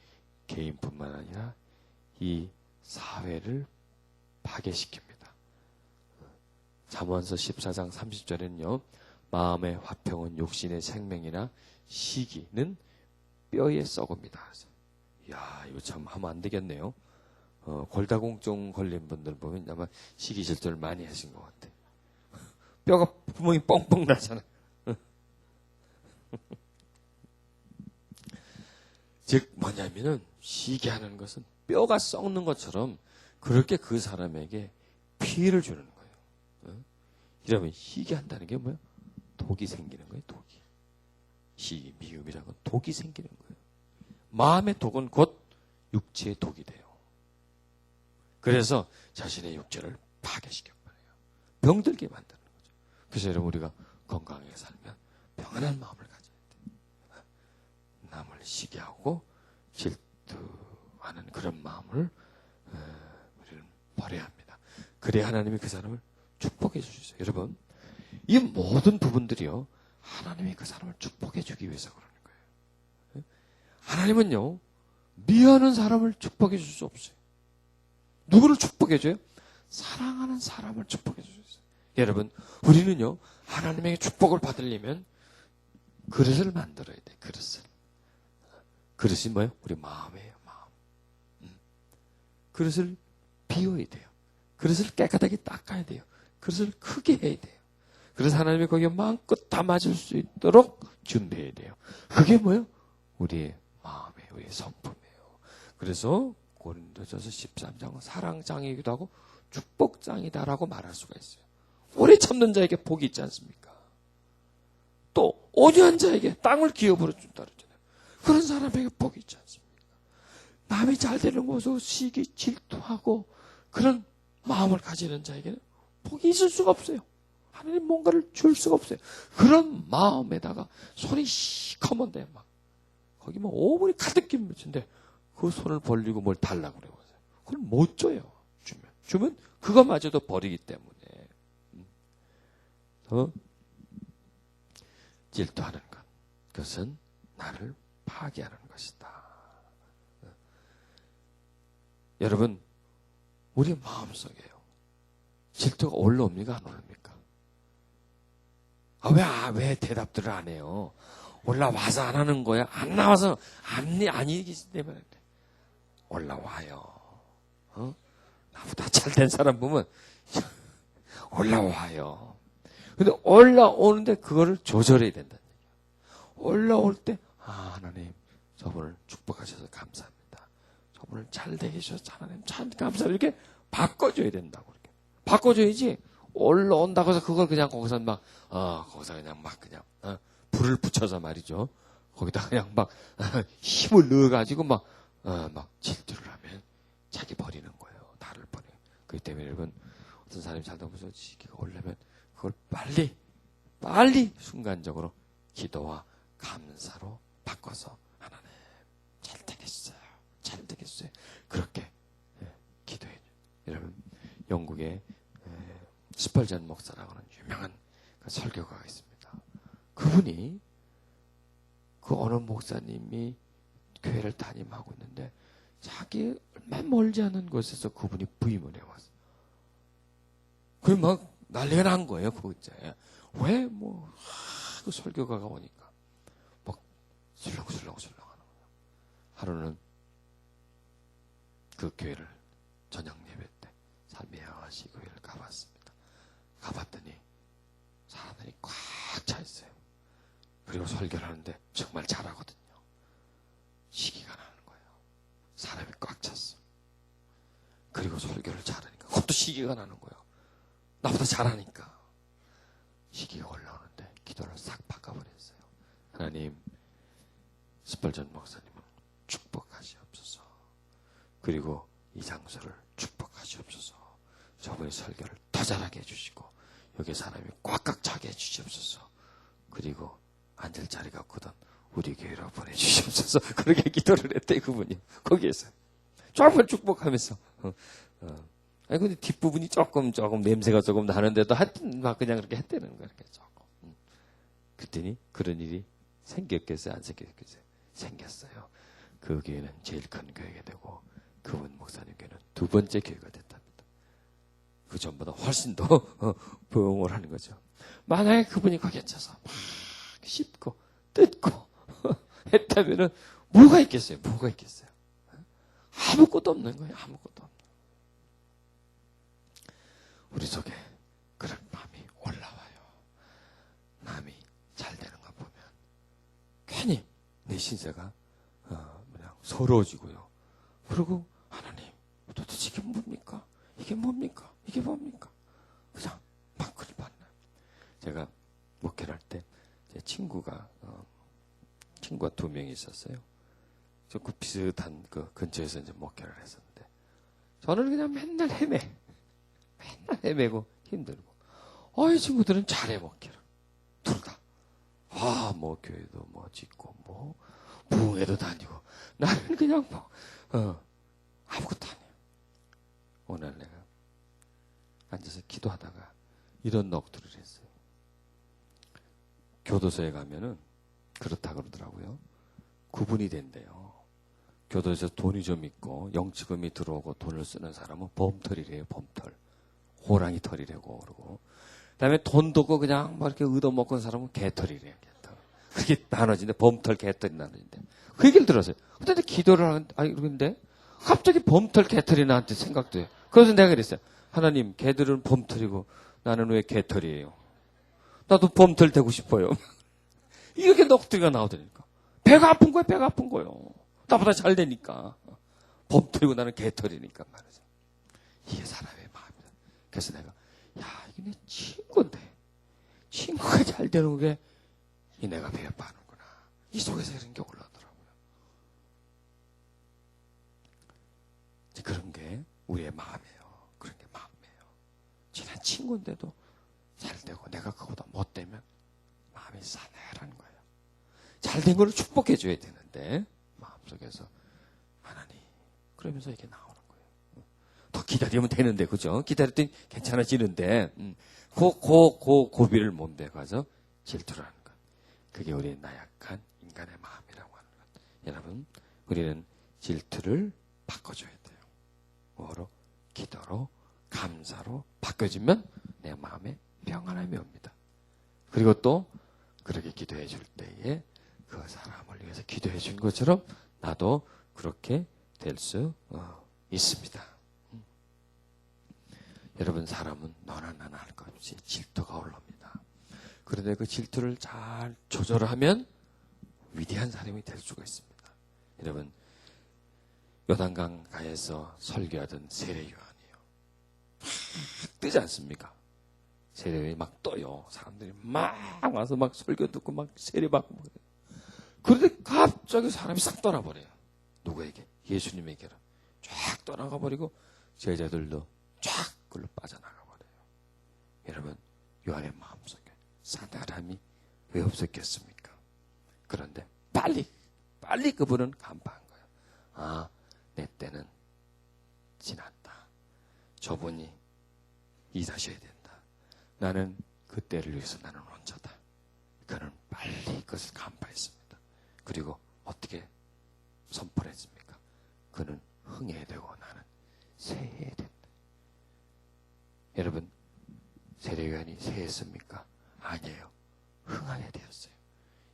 개인뿐만 아니라 이 사회를 파괴시킵니다. 잠언서 14장 30절에는요. 마음의 화평은 욕심의 생명이나 시기는 뼈에 썩습니다. 이야, 이거 참 하면 안 되겠네요. 골다공증 걸린 분들 보면 아마 시기 질투를 많이 하신 것 같아요. 뼈가 구멍이 뻥뻥 나잖아요. 즉 뭐냐면은 시기하는 것은 뼈가 썩는 것처럼 그렇게 그 사람에게 피해를 주는 거예요. 이러면 시기한다는 게 뭐예요? 독이 생기는 거예요. 독이. 시기, 미움이라는 독이 생기는 거예요. 마음의 독은 곧 육체의 독이 돼요. 그래서 자신의 육체를 파괴시켜버려요. 병들게 만드는 거죠. 그래서 여러분 우리가 건강하게 살면 평안한 마음을 가져야 돼요. 남을 시기하고 질투하는 그런 마음을 우리는 버려야 합니다. 그래야 하나님이 그 사람을 축복해 주시죠. 여러분 이 모든 부분들이요 하나님이 그 사람을 축복해 주기 위해서 그러는 거예요. 하나님은요 미워하는 사람을 축복해 줄 수 없어요. 누구를 축복해 줘요? 사랑하는 사람을 축복해 주세요. 여러분 우리는요 하나님에게 축복을 받으려면 그릇을 만들어야 돼요. 그릇이 뭐예요? 우리 마음이에요. 마음. 그릇을 비워야 돼요. 그릇을 깨끗하게 닦아야 돼요. 그릇을 크게 해야 돼요. 그래서 하나님이 거기에 마음껏 담아줄 수 있도록 준비해야 돼요. 그게 뭐예요? 우리의 마음이에요. 우리의 성품이에요. 그래서 고린도전서 13장은 사랑장이기도 하고 축복장이다라고 말할 수가 있어요. 오래 참는 자에게 복이 있지 않습니까? 또 온유한 자에게 땅을 기업으로 준다 그러잖아요. 그런 사람에게 복이 있지 않습니까? 남이 잘 되는 것을 시기 질투하고 그런 마음을 가지는 자에게는 복이 있을 수가 없어요. 하나님 뭔가를 줄 수가 없어요. 그런 마음에다가 손이 시커먼데 막 거기 뭐 오물이 가득 낀 묻힌데 그 손을 벌리고 뭘 달라고 그래요. 그걸 못 줘요. 주면 그거마저도 버리기 때문에 질투하는 것 그것은 나를 파괴하는 것이다. 여러분 우리 마음속에요 질투가 올라옵니까 안 올라옵니까? 왜 대답들을 안 해요? 올라와서 안 하는 거야? 안 나와서 아니기 때문에 올라와요. 나보다 잘된 사람 보면 올라와요. 근데 올라오는데 그거를 조절해야 된다는 얘기예요. 올라올 때 하나님 저분을 축복하셔서 감사합니다. 저분을 잘 되게 해주셔서 하나님 참 감사합니다. 이렇게 바꿔줘야 된다고. 이렇게 바꿔줘야지 올라온다고 해서 그걸 그냥 거기서 막 거기서 그냥 막 그냥 불을 붙여서 말이죠. 거기다 그냥 막 힘을 넣어가지고 막 질투를 하면 자기 버리는 거예요. 나를 버려요. 그렇기 때문에 여러분, 어떤 사람이 살다 보면서 시기가 오려면 그걸 빨리 순간적으로 기도와 감사로 바꿔서 하나님 잘 되겠어요. 그렇게 기도해요. 여러분, 영국의 스펄전 목사라고 하는 유명한 설교가가 있습니다. 그분이 그 어느 목사님이 교회를 담임하고 있는데 자기 얼마 멀지 않은 곳에서 그분이 부임을 해왔어요. 그 막 난리가 난 거예요. 그 이제 왜 그 설교가가 오니까 막 술렁술렁 하는 거예요. 하루는 그 교회를 저녁 예배 때 삶의 양아시 교회를 가봤습니다. 가봤더니 사람들이 꽉 차 있어요. 그리고 설교를 하는데 정말 잘하거든요. 시기가 나는 거예요. 사람이 꽉 찼어. 그리고 설교를 잘하니까 그것도 시기가 나는 거예요. 나보다 잘하니까. 시기가 올라오는데 기도를 싹 바꿔버렸어요. 하나님, 스펄전 목사님을 축복하시옵소서. 그리고 이 장소를 축복하시옵소서. 저분의 설교를 더 잘하게 해주시고 여기 사람이 꽉꽉 차게 해주시옵소서. 그리고 앉을 자리가 없거든 우리 교회로 보내주시옵소서. 그렇게 기도를 했대 그분이. 거기에서 조금만 축복하면서 아니 근데 뒷부분이 조금 냄새가 조금 나는데도 하여튼 막 그냥 그렇게 했다는 거야. 이렇게 조금. 그랬더니 그런 일이 생겼겠어요? 안 생겼겠어요? 생겼어요. 그 교회는 제일 큰 교회가 되고 그분 목사님 교회는 두 번째 교회가 됐답니다. 그 전보다 훨씬 더 부흥을 하는 거죠. 만약에 그분이 거기에 쳐서 막 씹고 뜯고 했다면은 뭐가 있겠어요? 아무것도 없는 거예요. 아무것도 없는. 우리 속에 그런 마음이 올라와요. 남이 잘 되는 거 보면 괜히 내 신세가 그냥 서러워지고요. 그리고 하나님 도대체 이게 뭡니까? 그냥 막 그리 만나요. 제가 목회를 할 때 제 친구가 두 명이 있었어요. 그 비슷한 그 근처에서 이제 목회를 했었는데 저는 그냥 맨날 헤매고 힘들고 이 친구들은 잘해 목회를 둘 다. 교회도 짓고 부흥회도 다니고 나는 그냥 아무것도 안 해요. 오늘 내가 앉아서 기도하다가 이런 넋두리를 했어요. 교도소에 가면은 그렇다 그러더라고요. 구분이 된대요. 교도소에서 돈이 좀 있고 영치금이 들어오고 돈을 쓰는 사람은 범털이래요. 범털. 호랑이 털이라고 그러고. 그다음에 돈도 없고 그냥 이렇게 얻어먹은 사람은 개털이래요. 개털. 그렇게 나눠진대. 범털, 개털이 나눠진대. 그 얘기를 들었어요. 근데 기도를 그런데 갑자기 범털, 개털이 나한테 생각돼요. 그래서 내가 그랬어요. 하나님, 개들은 범털이고 나는 왜 개털이에요? 나도 범털 되고 싶어요. 이렇게 넋두리가 나오더니까. 배가 아픈 거예요. 나보다 잘 되니까. 범털이고 나는 개털이니까 말이죠. 이게 사람의 마음이다. 그래서 내가, 이게 내 친구인데. 친구가 잘 되는 게, 내가 배워파는구나. 이 속에서 이런 게 올라오더라고요. 그런 게 우리의 마음이에요. 그런 게 마음이에요. 친한 친구인데도 잘 되고 내가 그거보다 못 되면 마음이 싸늘한 거예요. 잘 된 거를 축복해 줘야 되는데 마음속에서 하나님 그러면서 이게 나오는 거예요. 더 기다리면 되는데 그죠? 기다렸더니 괜찮아지는데 고비를 못 내가서 질투를 하는 것. 그게 우리의 나약한 인간의 마음이라고 하는 것. 여러분 우리는 질투를 바꿔줘야 돼요. 뭐로? 기도로 감사로 바꿔주면 내 마음에 평안함이 옵니다. 그리고 또 그렇게 기도해 줄 때에 그 사람을 위해서 기도해 준 것처럼 나도 그렇게 될 수 있습니다. 여러분 사람은 너나 나나 할 것 없이 질투가 올라옵니다. 그런데 그 질투를 잘 조절하면 위대한 사람이 될 수가 있습니다. 여러분 요단강 가에서 설교하던 세례요한이요. 뜨지 않습니까? 세례요한이 막 떠요. 사람들이 막 와서 막 설교 듣고 막 세례받고. 그런데 갑자기 사람이 싹 떠나버려요. 누구에게? 예수님에게로. 쫙 떠나가 버리고 제자들도 쫙 그걸로 빠져나가 버려요. 여러분, 요한의 마음속에 사람이 왜 없었겠습니까? 그런데 빨리 그분은 간파한 거예요. 아, 내 때는 지났다. 저분이 일하셔야 된다. 나는 그 때를 위해서 나는 혼자다. 그는 빨리 그것을 간파했습니다. 그리고 어떻게 선포를 했습니까? 그는 흥해야 되고 나는 세해야 된다. 여러분, 세례요한이 세했습니까? 아니에요. 흥하게 되었어요.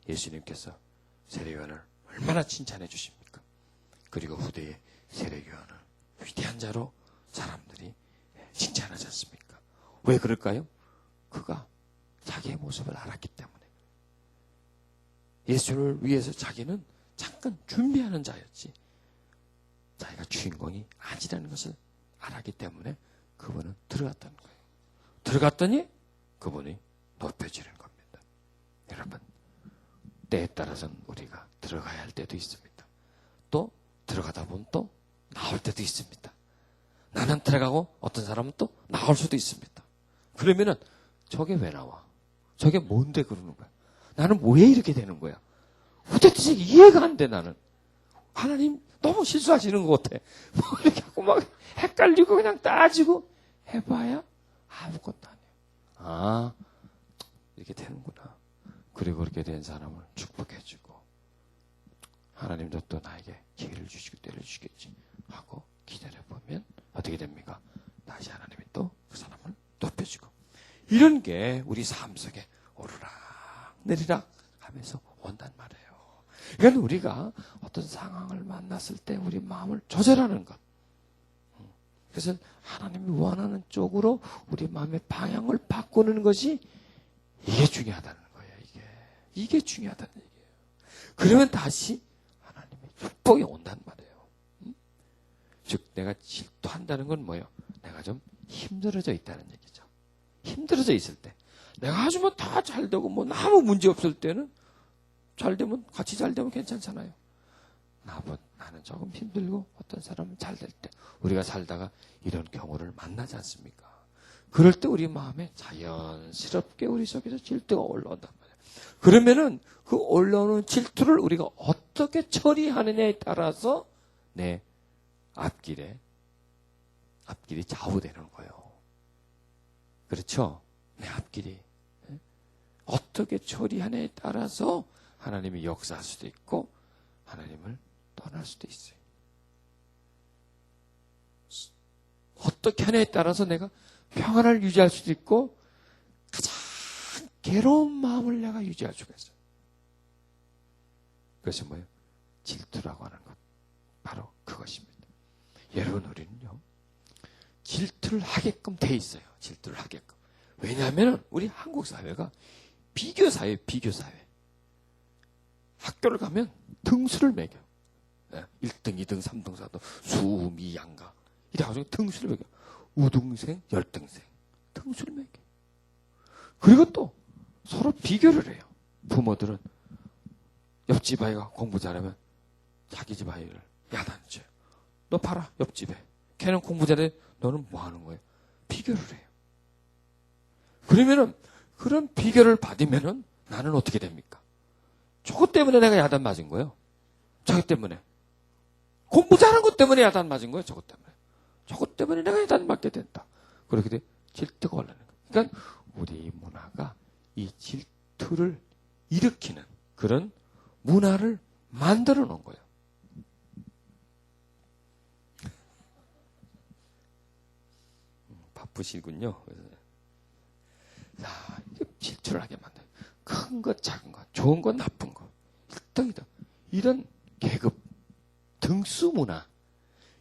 예수님께서 세례요한을 얼마나 칭찬해 주십니까? 그리고 후대에 세례요한을 위대한 자로 사람들이 칭찬하지 않습니까? 왜 그럴까요? 그가 자기의 모습을 알았기 때문에. 예수를 위해서 자기는 잠깐 준비하는 자였지 자기가 주인공이 아니라는 것을 알았기 때문에 그분은 들어갔다는 거예요. 들어갔더니 그분이 높여지는 겁니다. 여러분, 때에 따라서는 우리가 들어가야 할 때도 있습니다. 또 들어가다 보면 또 나올 때도 있습니다. 나는 들어가고 어떤 사람은 또 나올 수도 있습니다. 그러면은 저게 왜 나와? 저게 뭔데 그러는 거야? 나는 왜 이렇게 되는 거야? 도대체 이해가 안 돼, 나는. 하나님 너무 실수하시는 것 같아. 뭐 이렇게 하고 막 헷갈리고 그냥 따지고 해봐야 아무것도 아니에요. 아, 이렇게 되는구나. 그리고 그렇게 된 사람을 축복해주고 하나님도 또 나에게 기회를 주시고 때를 주시겠지 하고 기다려보면 어떻게 됩니까? 다시 하나님이 또 그 사람을 높여주고 이런 게 우리 삶 속에 오르락 내리락 하면서 온단 말이에요. 그러니까 우리가 어떤 상황을 만났을 때 우리 마음을 조절하는 것. 그래서 하나님이 원하는 쪽으로 우리 마음의 방향을 바꾸는 것이 이게 중요하다는 거예요. 이게 중요하다는 얘기예요. 그러면 다시 하나님의 축복이 온단 말이에요. 즉 내가 질투한다는 건 뭐예요? 내가 좀 힘들어져 있다는 얘기죠. 힘들어져 있을 때 내가 아주 뭐 다 잘 되고 뭐 아무 문제 없을 때는 잘 되면 같이 잘 되면 괜찮잖아요. 나는 조금 힘들고 어떤 사람은 잘 될 때 우리가 살다가 이런 경우를 만나지 않습니까? 그럴 때 우리 마음에 자연스럽게 우리 속에서 질투가 올라온단 말이에요. 그러면은 그 올라오는 질투를 우리가 어떻게 처리하느냐에 따라서 내 앞길이 좌우되는 거예요. 그렇죠? 내 앞길이 어떻게 처리하느냐에 따라서 하나님이 역사할 수도 있고 하나님을 떠날 수도 있어요. 어떻게 하느냐에 따라서 내가 평안을 유지할 수도 있고 가장 괴로운 마음을 내가 유지할 수가 있어요. 그것이 뭐예요? 질투라고 하는 것. 바로 그것입니다. 여러분, 우리는요 질투를 하게끔 돼 있어요. 질투를 하게끔. 왜냐하면 우리 한국 사회가 비교 사회예요. 비교 사회. 학교를 가면 등수를 매겨. 1등, 2등, 3등, 4등, 수, 미, 양가. 이래가지고 등수를 매겨. 우등생, 열등생. 등수를 매겨. 그리고 또 서로 비교를 해요. 부모들은 옆집 아이가 공부 잘하면 자기 집 아이를 야단쳐요. 너 봐라, 옆집에. 걔는 공부 잘해. 너는 뭐 하는 거예요? 비교를 해요. 그러면은 그런 비교를 받으면은 나는 어떻게 됩니까? 저것 때문에 내가 야단 맞은 거예요. 저것 때문에. 공부 잘한 것 때문에 야단 맞은 거예요. 저것 때문에. 저것 때문에 내가 야단 맞게 된다. 그렇게 돼 질투가 올라오는 거예요. 그러니까 우리 문화가 이 질투를 일으키는 그런 문화를 만들어 놓은 거예요. 바쁘시군요. 자, 질투를 하게 만들어요. 큰 것, 작은 것, 좋은 것, 나쁜 것. 1등이다. 이런 계급, 등수 문화,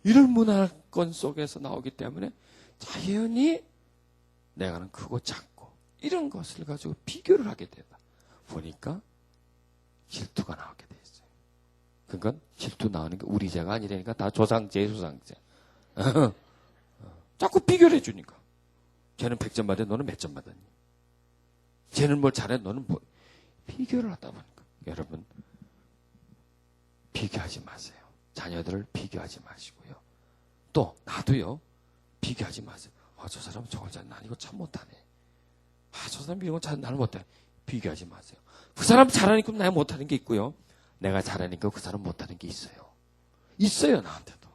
이런 문화권 속에서 나오기 때문에 자연히 내가는 크고 작고 이런 것을 가지고 비교를 하게 되다 보니까 질투가 나오게 돼 있어요. 그러니까 질투 나오는 게 우리 죄가 아니라니까 다 조상죄, 조상죄. 자꾸 비교를 해주니까. 쟤는 100점 받았는데 너는 몇 점 받았니? 쟤는 뭘 잘해? 너는 뭐. 비교를 하다 보니까. 여러분, 비교하지 마세요. 자녀들을 비교하지 마시고요. 또 나도요. 비교하지 마세요. 저 사람은 저걸 잘해. 난 이거 참 못하네. 저 사람 이런 거 잘 나는 못해. 비교하지 마세요. 그 사람 잘하니까 내가 못하는 게 있고요. 내가 잘하니까 그 사람 못하는 게 있어요. 있어요, 나한테도.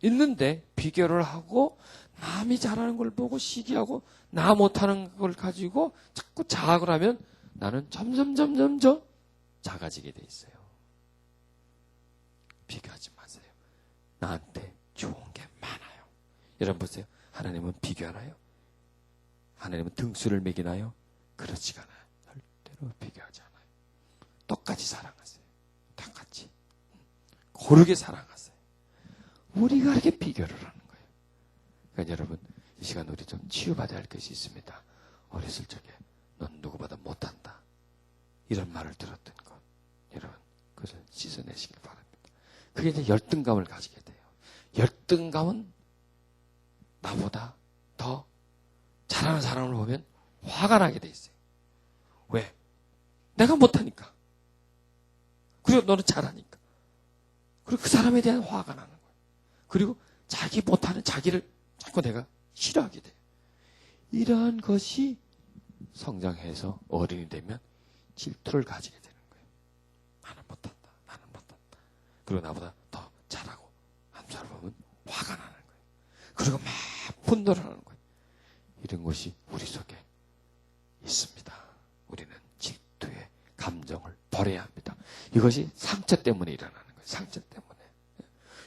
있는데 비교를 하고 남이 잘하는 걸 보고 시기하고 나 못하는 걸 가지고 자꾸 자학을 하면 나는 점점 작아지게 돼 있어요. 비교하지 마세요. 나한테 좋은 게 많아요. 여러분 보세요. 하나님은 비교하나요? 하나님은 등수를 매기나요? 그렇지가 않아요. 절대로 비교하지 않아요. 똑같이 사랑하세요. 똑같이. 고르게 사랑하세요. 우리가 이렇게 비교를 하는 거예요. 그러니까 여러분, 이 시간 우리 좀 치유받아야 할 것이 있습니다. 어렸을 적에 넌 누구보다 못한다. 이런 말을 들었던 것. 여러분, 그것을 씻어내시길 바랍니다. 그게 이제 열등감을 가지게 돼요. 열등감은 나보다 더 잘하는 사람을 보면 화가 나게 돼 있어요. 왜? 내가 못하니까. 그리고 너는 잘하니까. 그리고 그 사람에 대한 화가 나는 거예요. 그리고 자기 못하는 자기를 자꾸 내가 싫어하게 돼요. 이러한 것이 성장해서 어른이 되면 질투를 가지게 되는 거예요. 나는 못한다. 나는 못한다. 그리고 나보다 더 잘하고 한 사람 보면 화가 나는 거예요. 그리고 막 분노를 하는 거예요. 이런 것이 우리 속에 있습니다. 우리는 질투의 감정을 버려야 합니다. 이것이 상처 때문에 일어나는 거예요. 상처 때문에.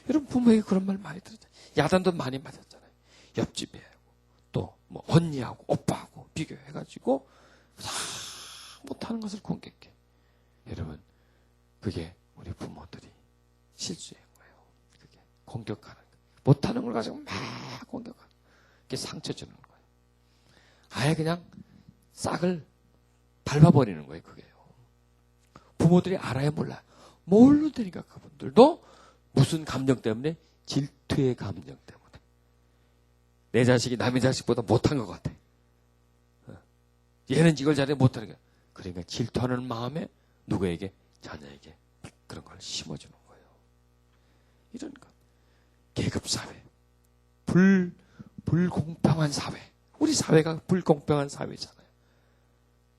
여러분 부모에게 그런 말 많이 들었잖아요. 야단도 많이 맞았잖아요. 옆집에 또 뭐 언니하고 오빠하고 비교해가지고 다 못하는 것을 공격해. 여러분 그게 우리 부모들이 실수한 거예요. 그게 공격하는 거예요. 못하는 걸 가지고 막 공격하는 거예요. 그게 상처 주는 거예요. 아예 그냥 싹을 밟아버리는 거예요. 그게요. 부모들이 알아야 몰라요. 모르니까 그분들도 무슨 감정 때문에? 질투의 감정 때문에. 내 자식이 남의 자식보다 못한 것 같아. 얘는 이걸 잘해 못하는 거야. 그러니까 질투하는 마음에 누구에게? 자녀에게 그런 걸 심어주는 거예요. 이런 것. 계급사회. 불공평한 사회. 우리 사회가 불공평한 사회잖아요.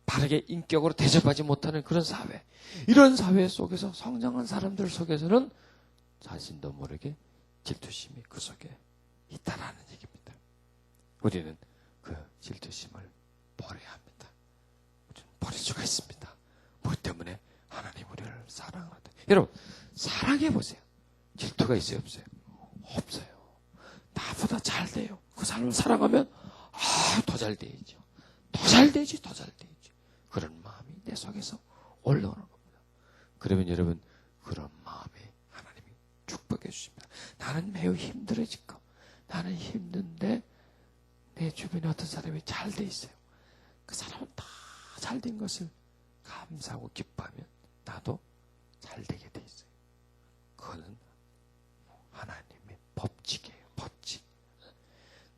바르게 인격으로 대접하지 못하는 그런 사회. 이런 사회 속에서 성장한 사람들 속에서는 자신도 모르게 질투심이 그 속에 있다라는 얘기입니다. 우리는 그 질투심을 버려야 합니다. 우리는 버릴 수가 있습니다. 무엇 때문에? 하나님 우리를 사랑하는데. 여러분 사랑해보세요. 질투가 있어요? 없어요? 없어요. 나보다 잘 돼요. 그 사람을 사랑하면 더 잘 돼야죠. 더 잘 되지, 더 잘 되지. 그런 마음이 내 속에서 올라오는 겁니다. 그러면 여러분 그런 마음에 하나님이 축복해 주십니다. 나는 매우 힘들어지고 나는 힘든데 내 주변에 어떤 사람이 잘 돼 있어요. 그 사람은 다 잘 된 것을 감사하고 기뻐하면 나도 잘 되게 돼 있어요. 그거는 하나님의 법칙이에요. 법칙.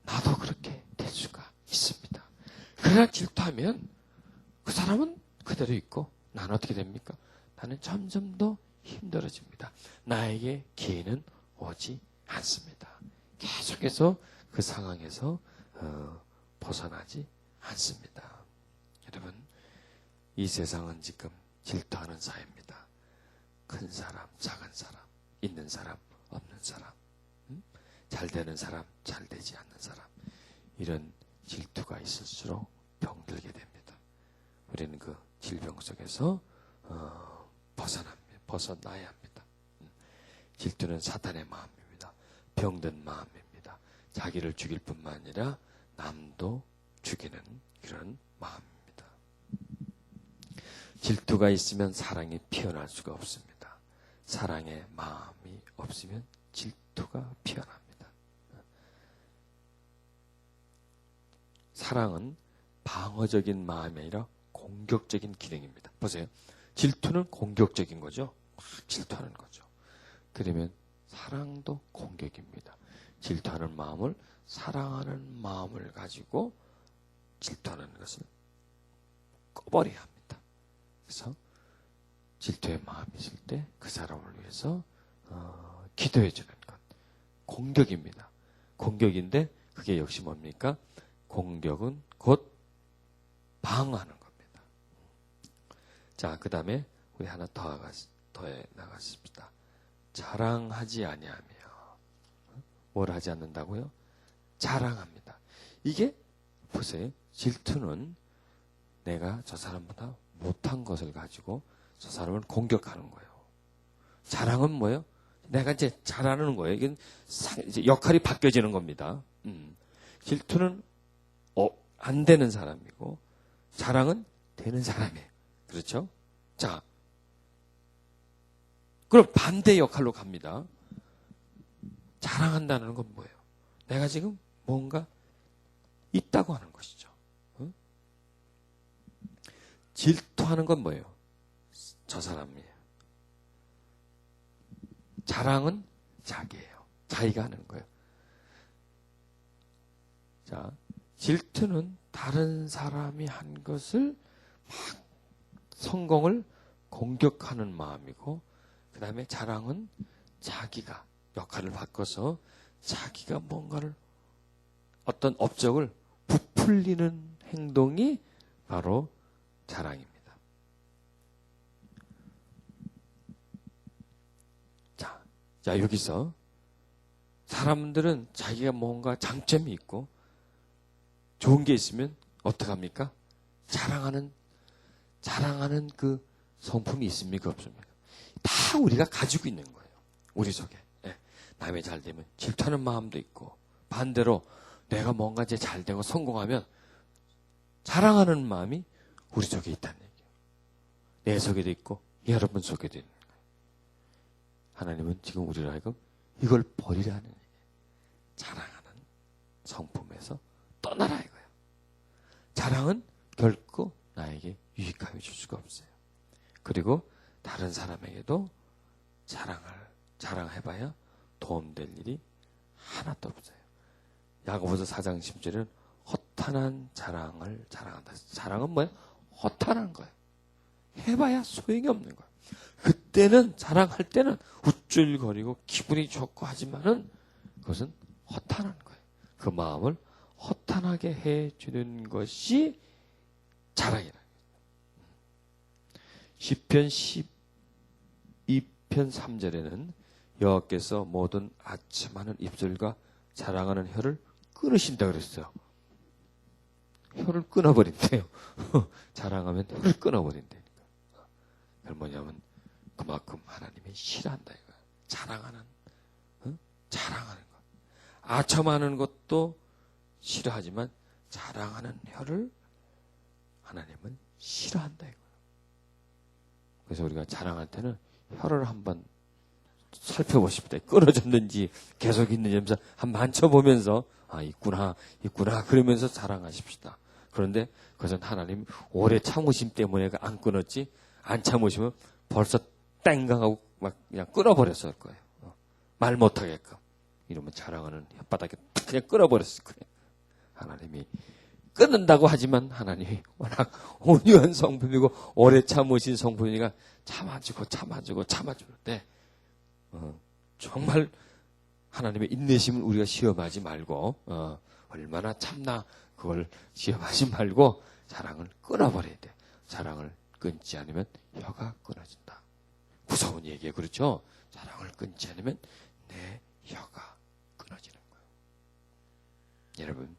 나도 그렇게 될 수가 있습니다. 그러나 질투하면 그 사람은 그대로 있고 나는 어떻게 됩니까? 나는 점점 더 힘들어집니다. 나에게 기회는 오지 않습니다. 계속해서 그 상황에서 벗어나지 않습니다. 여러분 이 세상은 지금 질투하는 사회입니다. 큰 사람, 작은 사람, 있는 사람, 없는 사람, 잘 되는 사람, 잘 되지 않는 사람, 이런 질투가 있을수록 병들게 됩니다. 우리는 그 질병 속에서 벗어나야 합니다. 질투는 사탄의 마음입니다. 병든 마음입니다. 자기를 죽일 뿐만 아니라 남도 죽이는 그런 마음입니다. 질투가 있으면 사랑이 피어날 수가 없습니다. 사랑의 마음이 없으면 질투가 피어납니다. 사랑은 방어적인 마음이 아니라 공격적인 기능입니다. 보세요. 질투는 공격적인 거죠. 막 질투하는 거죠. 그러면 사랑도 공격입니다. 질투하는 마음을 사랑하는 마음을 가지고 질투하는 것을 꺼버려야 합니다. 그래서 질투의 마음이 있을 때 그 사람을 위해서 기도해 주는 것. 공격입니다. 공격인데 그게 역시 뭡니까? 공격은 곧 방어하는 겁니다. 자, 그 다음에 우리 하나 더해 나갔습니다. 자랑하지 아니하며. 뭘 하지 않는다고요? 자랑합니다. 이게 보세요. 질투는 내가 저 사람보다 못한 것을 가지고 저 사람을 공격하는 거예요. 자랑은 뭐예요? 내가 이제 잘하는 거예요. 이건 이제 역할이 바뀌어지는 겁니다. 질투는 안 되는 사람이고 자랑은 되는 사람이에요. 그렇죠? 자, 그럼 반대 역할로 갑니다. 자랑한다는 건 뭐예요? 내가 지금 뭔가 있다고 하는 것이죠. 응? 질투하는 건 뭐예요? 저 사람이에요. 자랑은 자기예요. 자기가 하는 거예요. 자, 질투는 다른 사람이 한 것을 막 성공을 공격하는 마음이고, 그 다음에 자랑은 자기가 역할을 바꿔서 자기가 뭔가를 어떤 업적을 부풀리는 행동이 바로 자랑입니다. 자, 여기서 사람들은 자기가 뭔가 장점이 있고 좋은 게 있으면 어떡합니까? 자랑하는 그 성품이 있습니까? 없습니까? 다 우리가 가지고 있는 거예요. 우리 속에. 네. 남이 잘 되면 질투하는 마음도 있고, 반대로 내가 뭔가 이제 잘 되고 성공하면 자랑하는 마음이 우리 속에 있다는 얘기예요. 내 속에도 있고 여러분 속에도 있는 거예요. 하나님은 지금 우리를 하여금 이걸 버리라는 얘기예요. 자랑하는 성품에서 떠나라 이거예요. 자랑은 결코 나에게 유익하게 줄 수가 없어요. 그리고 다른 사람에게도 자랑해봐야 도움될 일이 하나도 없어요. 야고보서 4장 10절은 허탄한 자랑을 자랑한다. 자랑은 뭐예요? 허탄한 거예요. 해봐야 소용이 없는 거예요. 그때는 자랑할 때는 우쭐거리고 기분이 좋고 하지만은 그것은 허탄한 거예요. 그 마음을 허탄하게 해주는 것이 자랑이라. 시편 12편 3절에는 여호와께서 모든 아첨하는 입술과 자랑하는 혀를 끊으신다 그랬어요. 혀를 끊어버린대요. 자랑하면 혀를 끊어버린다니까. 그건 뭐냐면 그만큼 하나님이 싫어한다 이거야. 자랑하는 것. 아첨하는 것도 싫어하지만 자랑하는 혀를 하나님은 싫어한다 이거야. 그래서 우리가 자랑할 때는 혀를 한번 살펴보십시다. 끊어졌는지 계속 있는지 하면서 한번 만져보면서 있구나 그러면서 자랑하십시다. 그런데 그것은 하나님 오래 참으심 때문에 안 끊었지, 안 참으시면 벌써 땡강하고 막 그냥 끊어버렸을 거예요. 말 못하게끔. 이러면 자랑하는 혓바닥에 그냥 끊어버렸을 거예요. 하나님이 끊는다고 하지만 하나님이 워낙 온유한 성품이고 오래 참으신 성품이니까 참아주고 때 정말 하나님의 인내심을 우리가 시험하지 말고 얼마나 참나 그걸 시험하지 말고 자랑을 끊어버려야 돼. 자랑을 끊지 않으면 혀가 끊어진다. 무서운 얘기예요. 그렇죠? 자랑을 끊지 않으면 내 혀가 끊어지는 거예요. 여러분,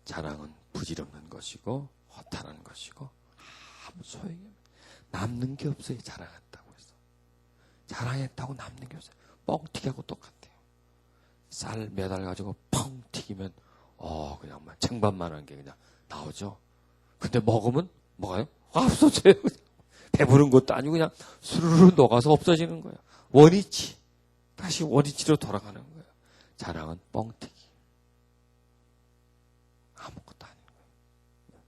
자랑은 부질없는 것이고 허탄한 것이고 아무 소용이 없어요. 남는 게 없어요. 자랑했다고 해서. 자랑했다고 남는 게 없어요. 뻥튀기하고 똑같아요. 쌀 매달 가지고 펑 튀기면 그냥 쟁반만한 게 그냥 나오죠. 근데 먹으면 뭐가요? 없어져요. 배부른 것도 아니고 그냥 수르르 녹아서 없어지는 거예요. 원위치. 다시 원위치로 돌아가는 거예요. 자랑은 뻥튀기. 아무것도 아닌 거예요.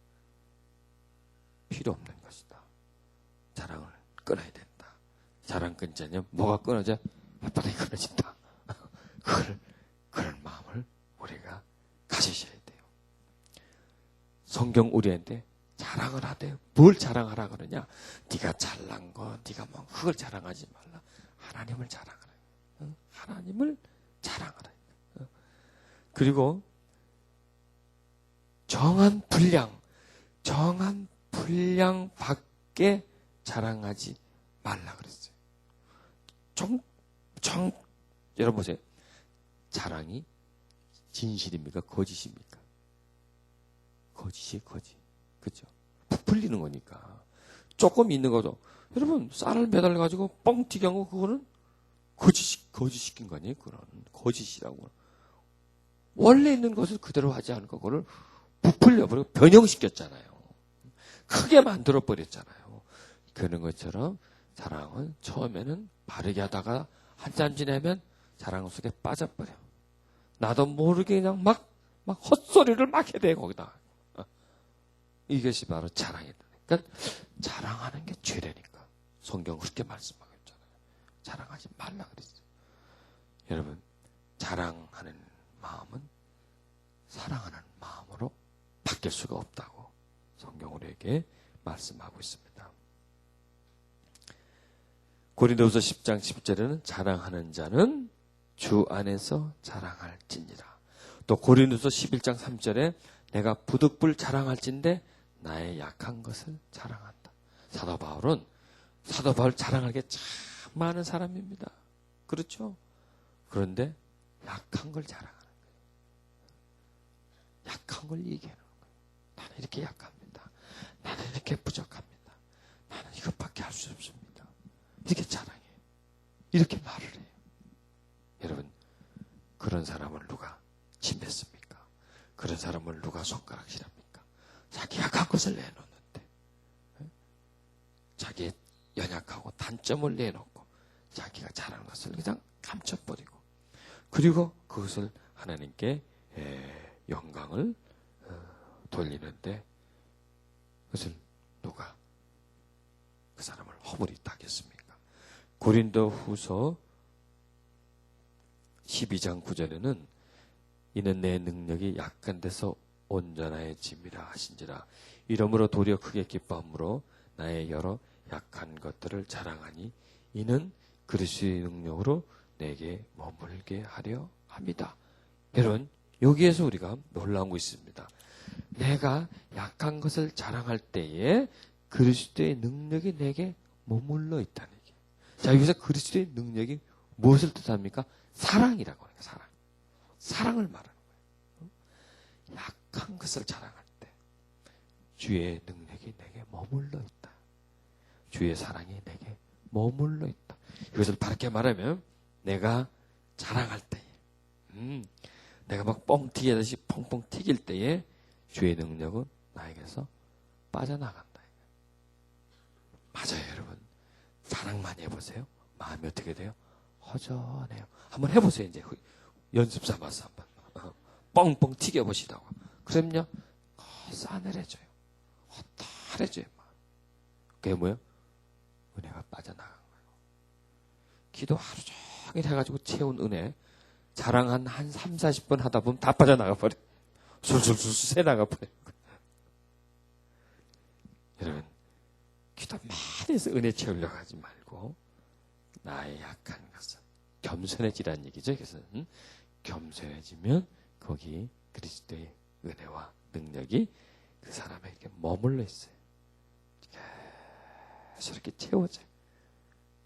필요 없는 것이다. 자랑을 끊어야 된다. 자랑 끊지 않으면 뭐가 끊어져? 혓바닥이 끊어진다. 그런 마음을 우리가 가지셔야 돼요. 성경 우리한테 자랑을 하되 뭘 자랑하라 그러냐? 네가 잘난 거, 네가 뭐 그걸 자랑하지 말라. 하나님을 자랑하라. 하나님을 자랑하라. 그리고 정한 분량 밖에 자랑하지 말라 그랬어요. 여러분 보세요. 자랑이 진실입니까? 거짓입니까? 거짓이 거짓. 그죠? 부풀리는 거니까. 조금 있는 거죠. 여러분, 쌀을 매달려가지고 뻥 튀겨 거 그거는 거짓시킨 거 아니에요? 그런 거짓이라고. 원래 있는 것을 그대로 하지 않고 그거를 부풀려버리고 변형시켰잖아요. 크게 만들어버렸잖아요. 그런 것처럼 자랑은 처음에는 바르게 하다가 한참 지나면 자랑 속에 빠져버려. 나도 모르게 그냥 막 헛소리를 막 해대 거기다. 이것이 바로 자랑이다. 그러니까 자랑하는 게 죄라니까. 성경은 그렇게 말씀하고 있잖아요. 자랑하지 말라 그랬어요. 여러분, 자랑하는 마음은 사랑하는 마음으로 바뀔 수가 없다고 성경 우리에게 말씀하고 있습니다. 고린도후서 10장 10절에는 자랑하는 자는 주 안에서 자랑할지니라. 또 고린도후서 11장 3절에 내가 부득불 자랑할진대 나의 약한 것을 자랑한다. 사도 바울 자랑할 게 참 많은 사람입니다. 그렇죠? 그런데 약한 걸 자랑하는 거예요. 약한 걸 얘기하는 거예요. 나는 이렇게 약합니다. 나는 이렇게 부족합니다. 나는 이것밖에 할 수 없습니다. 이렇게 자랑해요. 이렇게 말을 해요. 여러분, 그런 사람을 누가 침뱉습니까? 그런 사람을 누가 손가락질합니까? 자기 약한 것을 내놓는데, 자기의 연약하고 단점을 내놓고 자기가 잘하는 것을 그냥 감춰버리고, 그리고 그것을 하나님께 영광을 돌리는데 그것을 누가 그 사람을 허물이 따겠습니까? 고린도후서 12장 9절에는 이는 내 능력이 약한 데서 온전해짐이라 하신지라. 이러므로 도리어 크게 기뻐함으로 나의 여러 약한 것들을 자랑하니 이는 그리스도의 능력으로 내게 머물게 하려 합니다. 여러분, 여기에서 우리가 놀라운 것이 있습니다. 내가 약한 것을 자랑할 때에 그리스도의 능력이 내게 머물러 있다는 얘기예요. 자, 여기서 그리스도의 능력이 무엇을 뜻합니까? 사랑이라고 하는 거예요. 사랑을 말하는 거예요. 약한 것을 자랑할 때 주의 능력이 내게 머물러 있다. 주의 사랑이 내게 머물러 있다. 이것을 바르게 말하면 내가 자랑할 때에 내가 막 뻥 튀기듯이 펑펑 튀길 때에 주의 능력은 나에게서 빠져나간다. 맞아요, 여러분. 자랑 많이 해보세요. 마음이 어떻게 돼요? 허전해요. 한번 해보세요, 이제. 연습 삼아서 한번. 뻥뻥 튀겨보시다고. 그럼요, 싸늘해져요. 허탈해져요. 그게 뭐예요? 은혜가 빠져나간 거예요. 기도 하루 종일 해가지고 채운 은혜, 자랑 한 3, 40분 하다 보면 다 빠져나가 버려요. 술술술 새나가 버려요. 여러분, 기도 많이 해서 은혜 채우려고 하지 말고 나의 약한 것은 겸손해지라는 얘기죠. 그래서 겸손해지면 거기 그리스도의 은혜와 능력이 그 사람에게 머물러 있어요. 계속 이렇게 채워져요.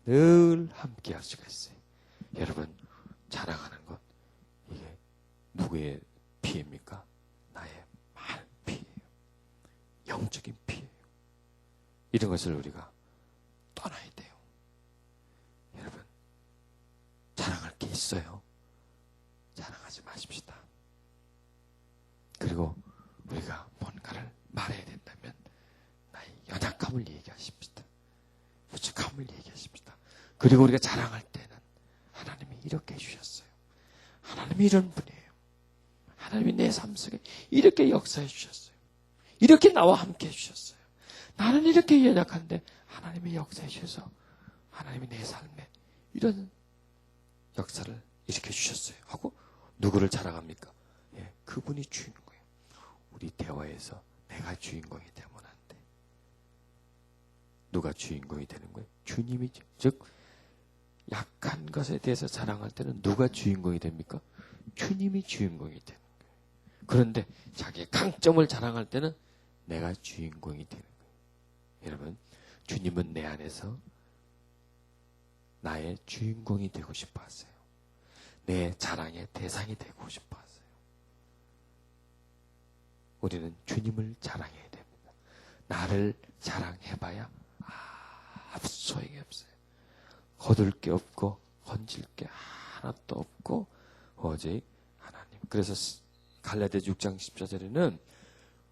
늘 함께 할 수가 있어요. 여러분, 자랑하는 것, 이게 누구의 피해입니까? 나의 말 피해예요. 영적인 피해예요. 이런 것을 우리가 떠나야 돼요. 여러분, 자랑할 게 있어요. 자랑하지 마십시다. 그리고 우리가 뭔가를 말해야 된다면 나의 연약함을 얘기하십시다. 부족함을 얘기하십시다. 그리고 우리가 자랑할 때는 하나님이 이렇게 해주셨어요. 하나님이 이런 분이에요. 하나님이 내 삶 속에 이렇게 역사해 주셨어요. 이렇게 나와 함께 해주셨어요. 나는 이렇게 연약한데 하나님이 역사해 주셔서 하나님이 내 삶에 이런 역사를 일으켜 주셨어요. 하고 누구를 자랑합니까? 예, 그분이 주인공이에요. 우리 대화에서 내가 주인공이 되면 안 돼. 누가 주인공이 되는 거예요? 주님이죠. 즉 약한 것에 대해서 자랑할 때는 누가 주인공이 됩니까? 주님이 주인공이 되는 거예요. 그런데 자기의 강점을 자랑할 때는 내가 주인공이 되는 거예요. 여러분, 주님은 내 안에서 나의 주인공이 되고 싶어 하세요. 내 자랑의 대상이 되고 싶어 하세요. 우리는 주님을 자랑해야 됩니다. 나를 자랑해봐야 아무 소용이 없어요. 거둘 게 없고 건질 게 하나도 없고 오직 하나님. 그래서 갈라디아 6장 14절에는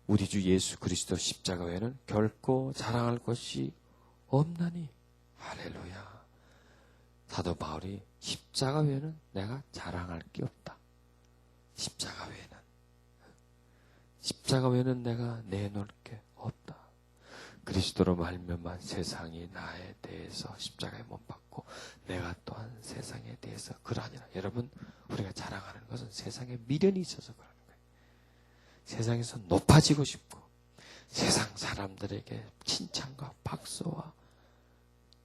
우리 주 예수 그리스도 십자가 외에는 결코 자랑할 것이 없나니. 할렐루야. 사도 바울이 십자가 외에는 내가 자랑할 게 없다. 십자가 외에는 내가 내놓을 게 없다. 그리스도로 말미암아 세상이 나에 대해서 십자가에 못 박고 내가 또한 세상에 대해서 그러하니라. 여러분, 우리가 자랑하는 것은 세상에 미련이 있어서 그러는 거예요. 세상에서 높아지고 싶고 세상 사람들에게 칭찬과 박수와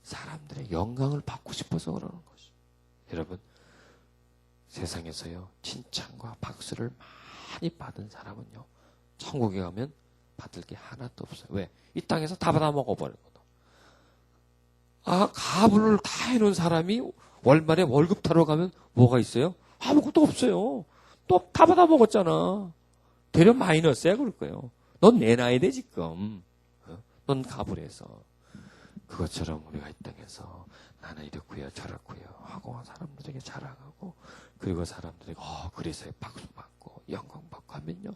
사람들의 영광을 받고 싶어서 그러는 것이죠. 여러분, 세상에서요 칭찬과 박수를 많이 받은 사람은요 천국에 가면 받을 게 하나도 없어요. 왜? 이 땅에서 다 받아 먹어버리거든. 가불을 다 해놓은 사람이 월말에 월급 타러 가면 뭐가 있어요? 아무것도 없어요. 또 다 받아 먹었잖아. 되려 마이너스야 그럴 거예요. 넌 내놔야 돼 지금. 넌 가불해서. 그것처럼 우리가 이 땅에서 나는 이렇고요 저렇고요 하고 사람들에게 자랑하고 그리고 사람들에게 그래서 박수 받고 영광 받고 하면요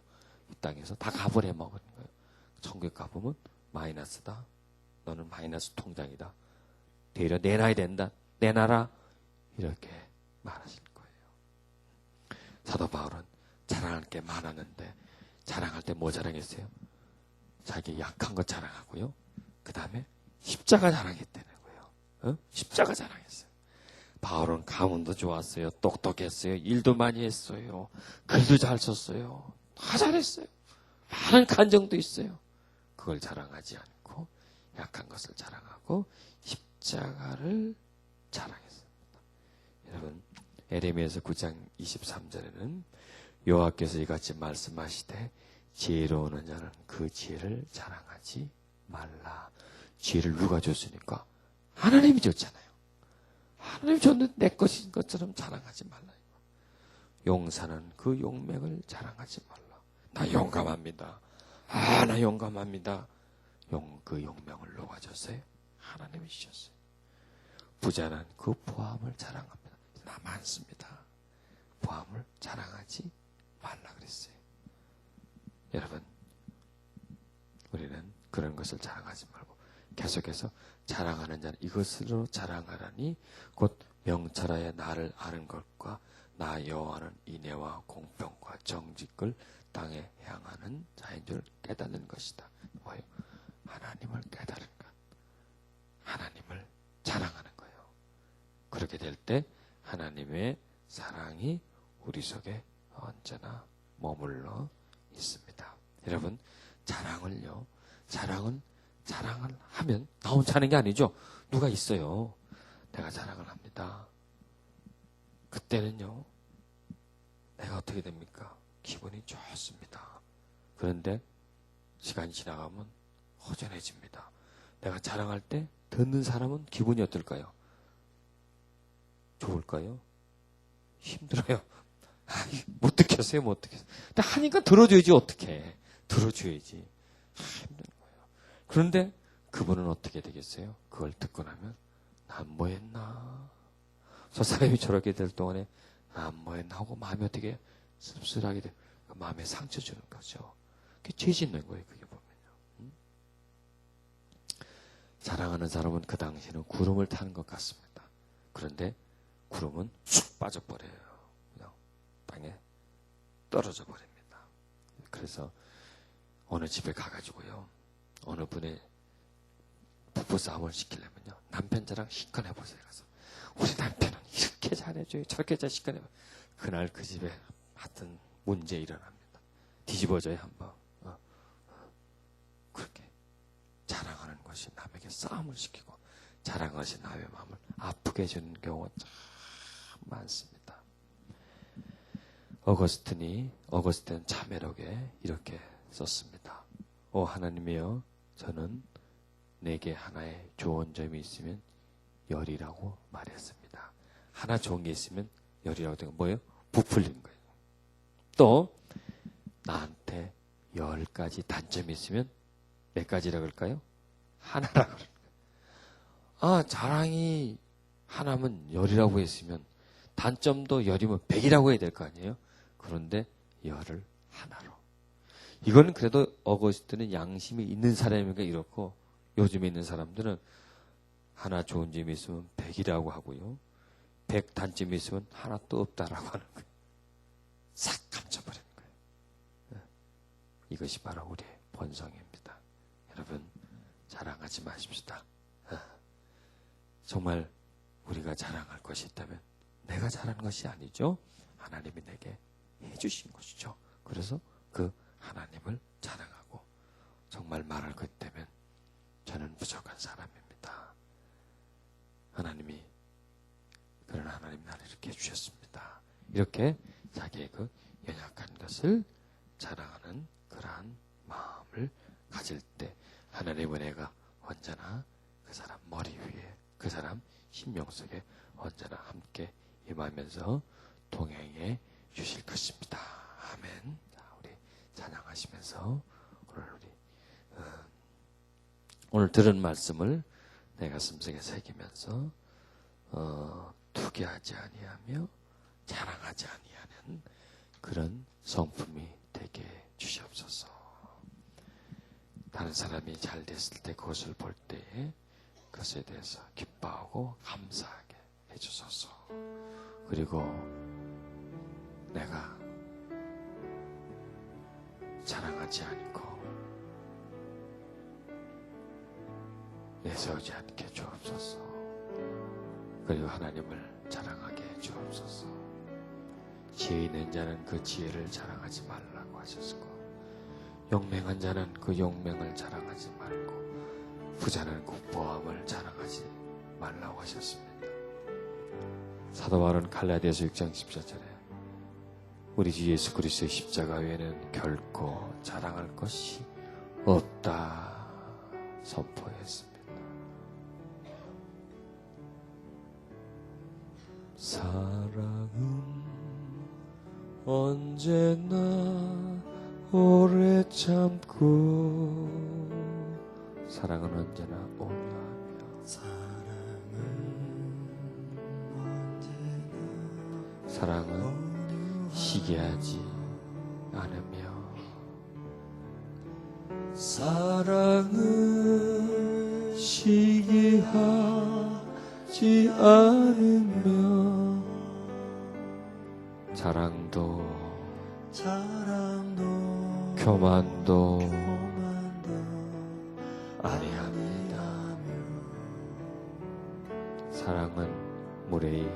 이 땅에서 다 가불해 먹는 거예요. 천국에 가보면 마이너스다. 너는 마이너스 통장이다. 되려 내놔야 된다. 내놔라. 이렇게 말하실 거예요. 사도 바울은 자랑할 게 많았는데 자랑할 때 뭐 자랑했어요? 자기 약한 것 자랑하고요. 그 다음에 십자가 자랑했다는 거예요. 십자가 자랑했어요. 바울은 가문도 좋았어요. 똑똑했어요. 일도 많이 했어요. 글도 잘 썼어요. 다 잘했어요. 많은 간정도 있어요. 그걸 자랑하지 않고 약한 것을 자랑하고 십자가를 자랑했습니다. 여러분, 에레미야서 9장 23절에는 여호와께서 이같이 말씀하시되 지혜로운 자는 그 지혜를 자랑하지 말라. 지혜를 누가 줬으니까? 하나님이 줬잖아요. 하나님이 줬는데 내 것인 것처럼 자랑하지 말라. 용사는 그 용맹을 자랑하지 말라. 나 용감합니다. 나 용감합니다. 그 용맹을 누가 줬어요? 하나님이 주셨어요. 부자는 그 보함을 자랑합니다. 나 많습니다. 보함을 자랑하지 말라 그랬어요. 여러분, 우리는 그런 것을 자랑하지 말고 계속해서 자랑하는 자는 이것으로 자랑하라니 곧 명철하여 나를 아는 것과 나 여호와는 인애와 공평과 정직을 땅에 향하는 자인 줄 깨닫는 것이다. 뭐예요? 하나님을 깨달은 것. 하나님을 자랑하는 거예요. 그렇게 될 때 하나님의 사랑이 우리 속에 언제나 머물러 있습니다. 여러분, 자랑을 하면 나 혼자 하는 게 아니죠. 누가 있어요. 내가 자랑을 합니다. 그때는요, 내가 어떻게 됩니까? 기분이 좋습니다. 그런데 시간이 지나가면 허전해집니다. 내가 자랑할 때 듣는 사람은 기분이 어떨까요? 좋을까요? 힘들어요. 못 듣겠어요, 못 듣겠어요. 근데 하니까 들어줘야지, 어떻게. 들어줘야지. 힘든 거예요. 그런데 그분은 어떻게 되겠어요? 그걸 듣고 나면, 난 뭐 했나? 저 사람이 저렇게 될 동안에, 난 뭐 했나? 하고 마음이 어떻게 씁쓸하게 돼. 마음에 상처 주는 거죠. 그게 죄 짓는 거예요, 그게 보면요. 자랑하는 사람은 그 당시에는 구름을 타는 것 같습니다. 그런데 구름은 쑥 빠져버려요. 그냥 땅에 떨어져 버립니다. 그래서 어느 집에 가가지고요, 어느 분의 부부싸움을 시키려면요, 남편 자랑 실컷 해보세요. 가서 우리 남편은 이렇게 잘해줘요, 저렇게 잘 실컷 해봐요. 그날 그 집에 하여튼 문제 일어납니다. 뒤집어져요, 한번. 그렇게 자랑하는 거예요. 것이 남에게 싸움을 시키고 자랑한 것이 남의 마음을 아프게 해주는 경우가 참 많습니다. 어거스틴은 자매록에 이렇게 썼습니다. 오 하나님이여, 저는 내게 하나의 좋은 점이 있으면 열이라고 말했습니다. 하나 좋은 게 있으면 열이라고 된 건 뭐예요? 부풀린 거예요. 또 나한테 10가지 단점이 있으면 몇 가지라고 할까요? 하나라고 그래요. 아, 자랑이 하나면 열이라고 했으면 단점도 열이면 100이라고 해야 될 거 아니에요? 그런데 열을 하나로. 이거는 그래도 어거스틴은 양심이 있는 사람이니까 이렇고, 요즘에 있는 사람들은 하나 좋은 점이 있으면 100이라고 하고요, 100 단점이 있으면 하나도 없다라고 하는 거예요. 싹 감춰버리는 거예요. 이것이 바로 우리의 본성입니다. 여러분, 자랑하지 마십시다. 정말 우리가 자랑할 것이 있다면 내가 잘하는 것이 아니죠. 하나님이 내게 해주신 것이죠. 그래서 그 하나님을 자랑하고, 정말 말할 것 있다면 저는 부족한 사람입니다. 하나님이, 그런 하나님 나를 이렇게 해주셨습니다. 이렇게 자기의 그 연약한 것을 자랑하는 그러한 마음을 가질 때 하나님의 은혜가 언제나 그 사람 머리 위에, 그 사람 심령 속에 언제나 함께 임하면서 동행해 주실 것입니다. 아멘. 자, 우리 찬양하시면서 오늘 들은 말씀을 내 가슴속에 새기면서 투기하지 아니하며 자랑하지 아니하는 그런 성품이 되게 주시옵소서. 다른 사람이 잘 됐을 때 그것을 볼 때에 그것에 대해서 기뻐하고 감사하게 해주소서. 그리고 내가 자랑하지 않고 내세우지 않게 주옵소서. 그리고 하나님을 자랑하게 해주옵소서. 지혜 있는 자는 그 지혜를 자랑하지 말라고 하셨고, 용맹한 자는 그 용맹을 자랑하지 말고, 부자는 국보함을 자랑하지 말라고 하셨습니다. 사도 바울은 갈라디아서 6장 14절에 우리 주 예수 그리스도의 십자가 외에는 결코 자랑할 것이 없다 선포했습니다. 사랑은 언제나 오래 참고, 사랑은 언제나 온유하며, 사랑은 시기하지 않으며, 사랑은 시기하지 않으며, 자랑도 교만도 아니합니다. 사랑은 무례히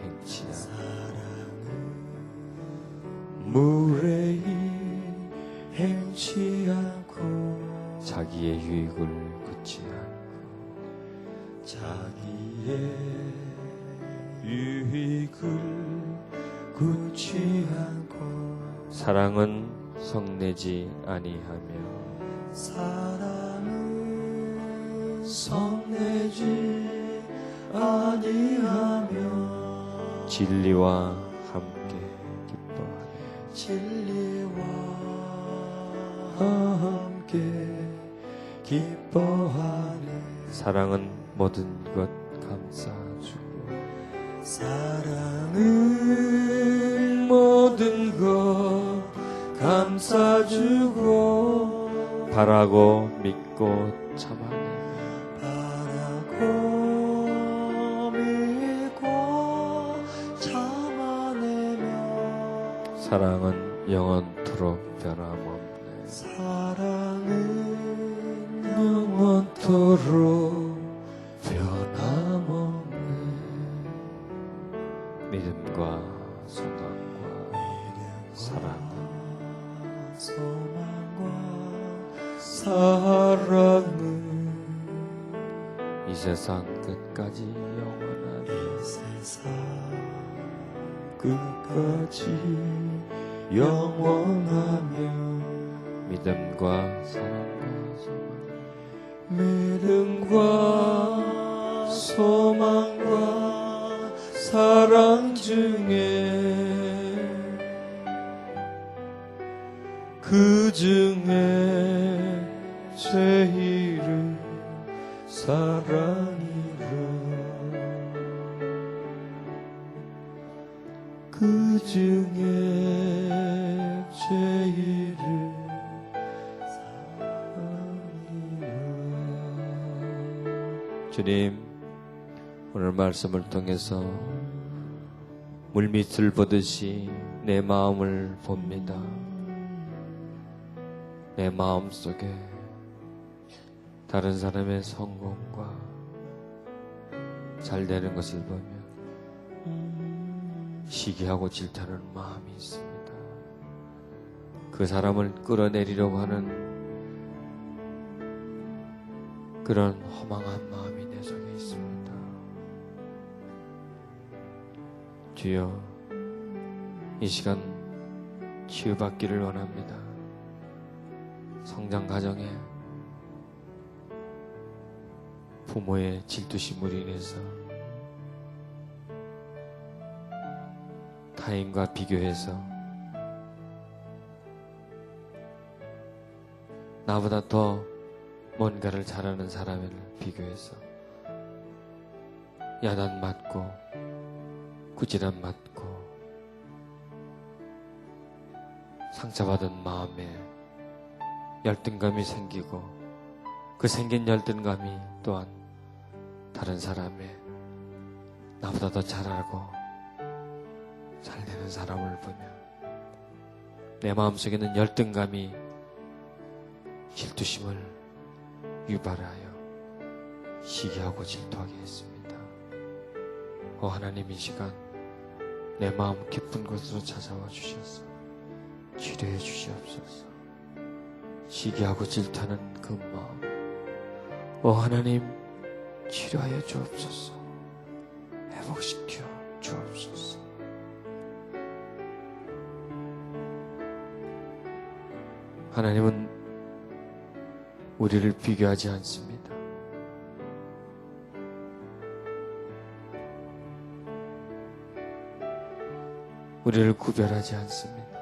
행치 않고, 자기의 유익을 굳지 않고, 자기의 유익을 굳지 않고, 사랑은 성내지 아니하며, 사랑은 성내지 아니하며, 진리와 함께 기뻐하네, 진리와 함께 기뻐하네. 사랑은 모든 것 감사주고, 사랑은 모든 것 감사주고, 바라고 믿고 참아내, 바라고 믿고 참아내며, 사랑은 영원토록 변함없네, 사랑은 영원토록 변함없네. 믿음과 소망과 사랑은 세상 끝까지 영원하며 이 세상 끝까지 영원하며 믿음과 사랑과 소망 믿음과 소망과 사랑 중에 그 중에 제일은 사랑이라 그 중에 제일은 사랑이라. 주님, 오늘 말씀을 통해서 물밑을 보듯이 내 마음을 봅니다. 내 마음 속에 다른 사람의 성공과 잘 되는 것을 보며 시기하고 질투하는 마음이 있습니다. 그 사람을 끌어내리려고 하는 그런 허망한 마음이 내 속에 있습니다. 주여, 이 시간 치유받기를 원합니다. 성장 가정에 부모의 질투심으로 인해서 타인과 비교해서 나보다 더 뭔가를 잘하는 사람을 비교해서 야단 맞고 꾸지람 맞고 상처받은 마음에 열등감이 생기고 그 생긴 열등감이 또한 다른 사람의 나보다 더 잘하고 잘 되는 사람을 보며 내 마음속에는 열등감이 질투심을 유발하여 시기하고 질투하게 했습니다. 오 하나님, 이 시간 내 마음 깊은 곳으로 찾아와 주셔서 치료해 주시옵소서. 시기하고 질투하는 그 마음, 오 하나님, 치료하여 주옵소서. 회복시켜 주옵소서. 하나님은 우리를 비교하지 않습니다. 우리를 구별하지 않습니다.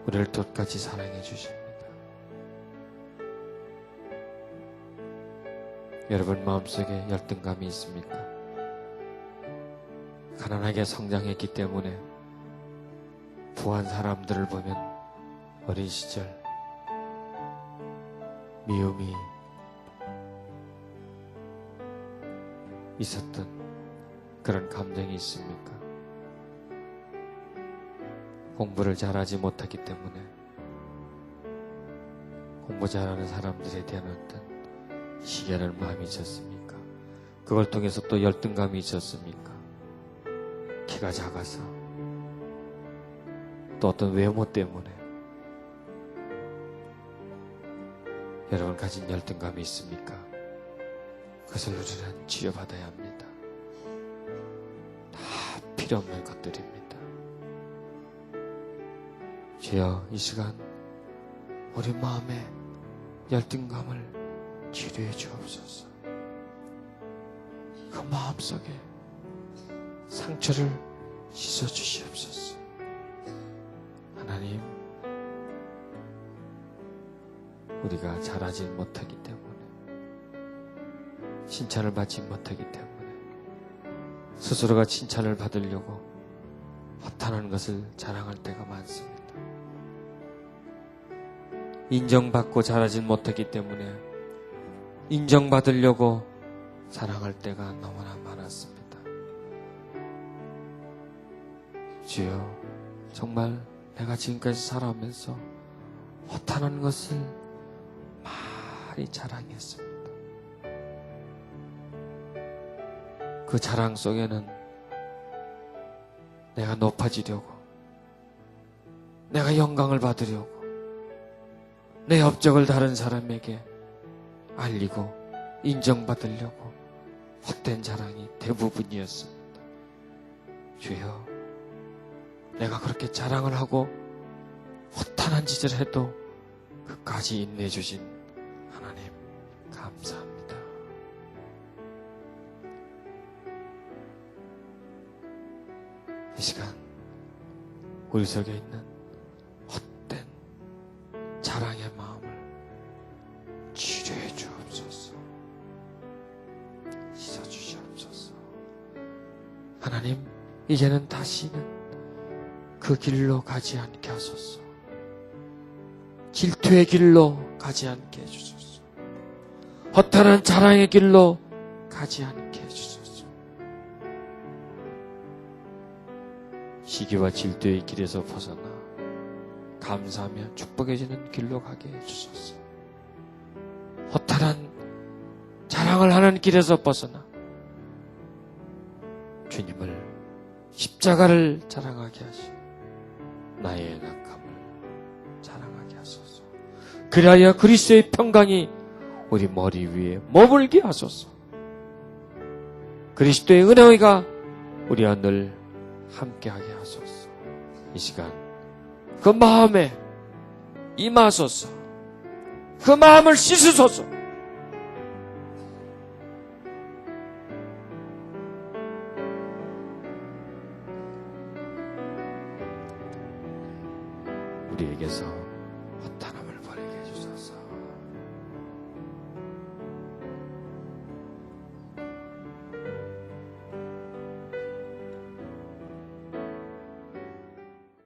우리를 똑같이 사랑해 주십니다. 여러분 마음속에 열등감이 있습니까? 가난하게 성장했기 때문에 부한 사람들을 보면 어린 시절 미움이 있었던 그런 감정이 있습니까? 공부를 잘하지 못하기 때문에 공부 잘하는 사람들에 대한 어떤 시기하는 마음이 있었습니까? 그걸 통해서 또 열등감이 있었습니까? 키가 작아서 또 어떤 외모 때문에 여러분 가진 열등감이 있습니까? 그것을 우리는 치료받아야 합니다. 다 필요 없는 것들입니다. 주여, 이 시간 우리 마음의 열등감을 치료해 주옵소서. 그 마음속에 상처를 씻어 주시옵소서. 하나님, 우리가 잘하지 못하기 때문에, 칭찬을 받지 못하기 때문에 스스로가 칭찬을 받으려고 허탄한 것을 자랑할 때가 많습니다. 인정받고 잘하진 못하기 때문에 인정받으려고 사랑할 때가 너무나 많았습니다. 주여, 정말 내가 지금까지 살아오면서 허탄한 것을 많이 자랑했습니다. 그 자랑 속에는 내가 높아지려고, 내가 영광을 받으려고, 내 업적을 다른 사람에게 알리고 인정받으려고 헛된 자랑이 대부분이었습니다. 주여, 내가 그렇게 자랑을 하고 허탄한 짓을 해도 끝까지 인내주신 하나님 감사합니다. 이 시간 우리 속에 있는 헛된 자랑의 마음을 치료해 주옵소서. 씻어 주시옵소서. 하나님, 이제는 다시는 그 길로 가지 않게 하소서. 질투의 길로 가지 않게 해주소서. 허탄한 자랑의 길로 가지 않게 해주소서. 시기와 질투의 길에서 벗어나 감사하며 축복해지는 길로 가게 해주소서. 허탄한 자랑을 하는 길에서 벗어나 주님을, 십자가를 자랑하게 하시고 나의 연약함을 자랑하게 하소서. 그리하여 그리스도의 평강이 우리 머리 위에 머물게 하소서. 그리스도의 은혜가 우리와 늘 함께하게 하소서. 이 시간 그 마음에 임하소서. 그 마음을 씻으소서. 우리에게서 허탄한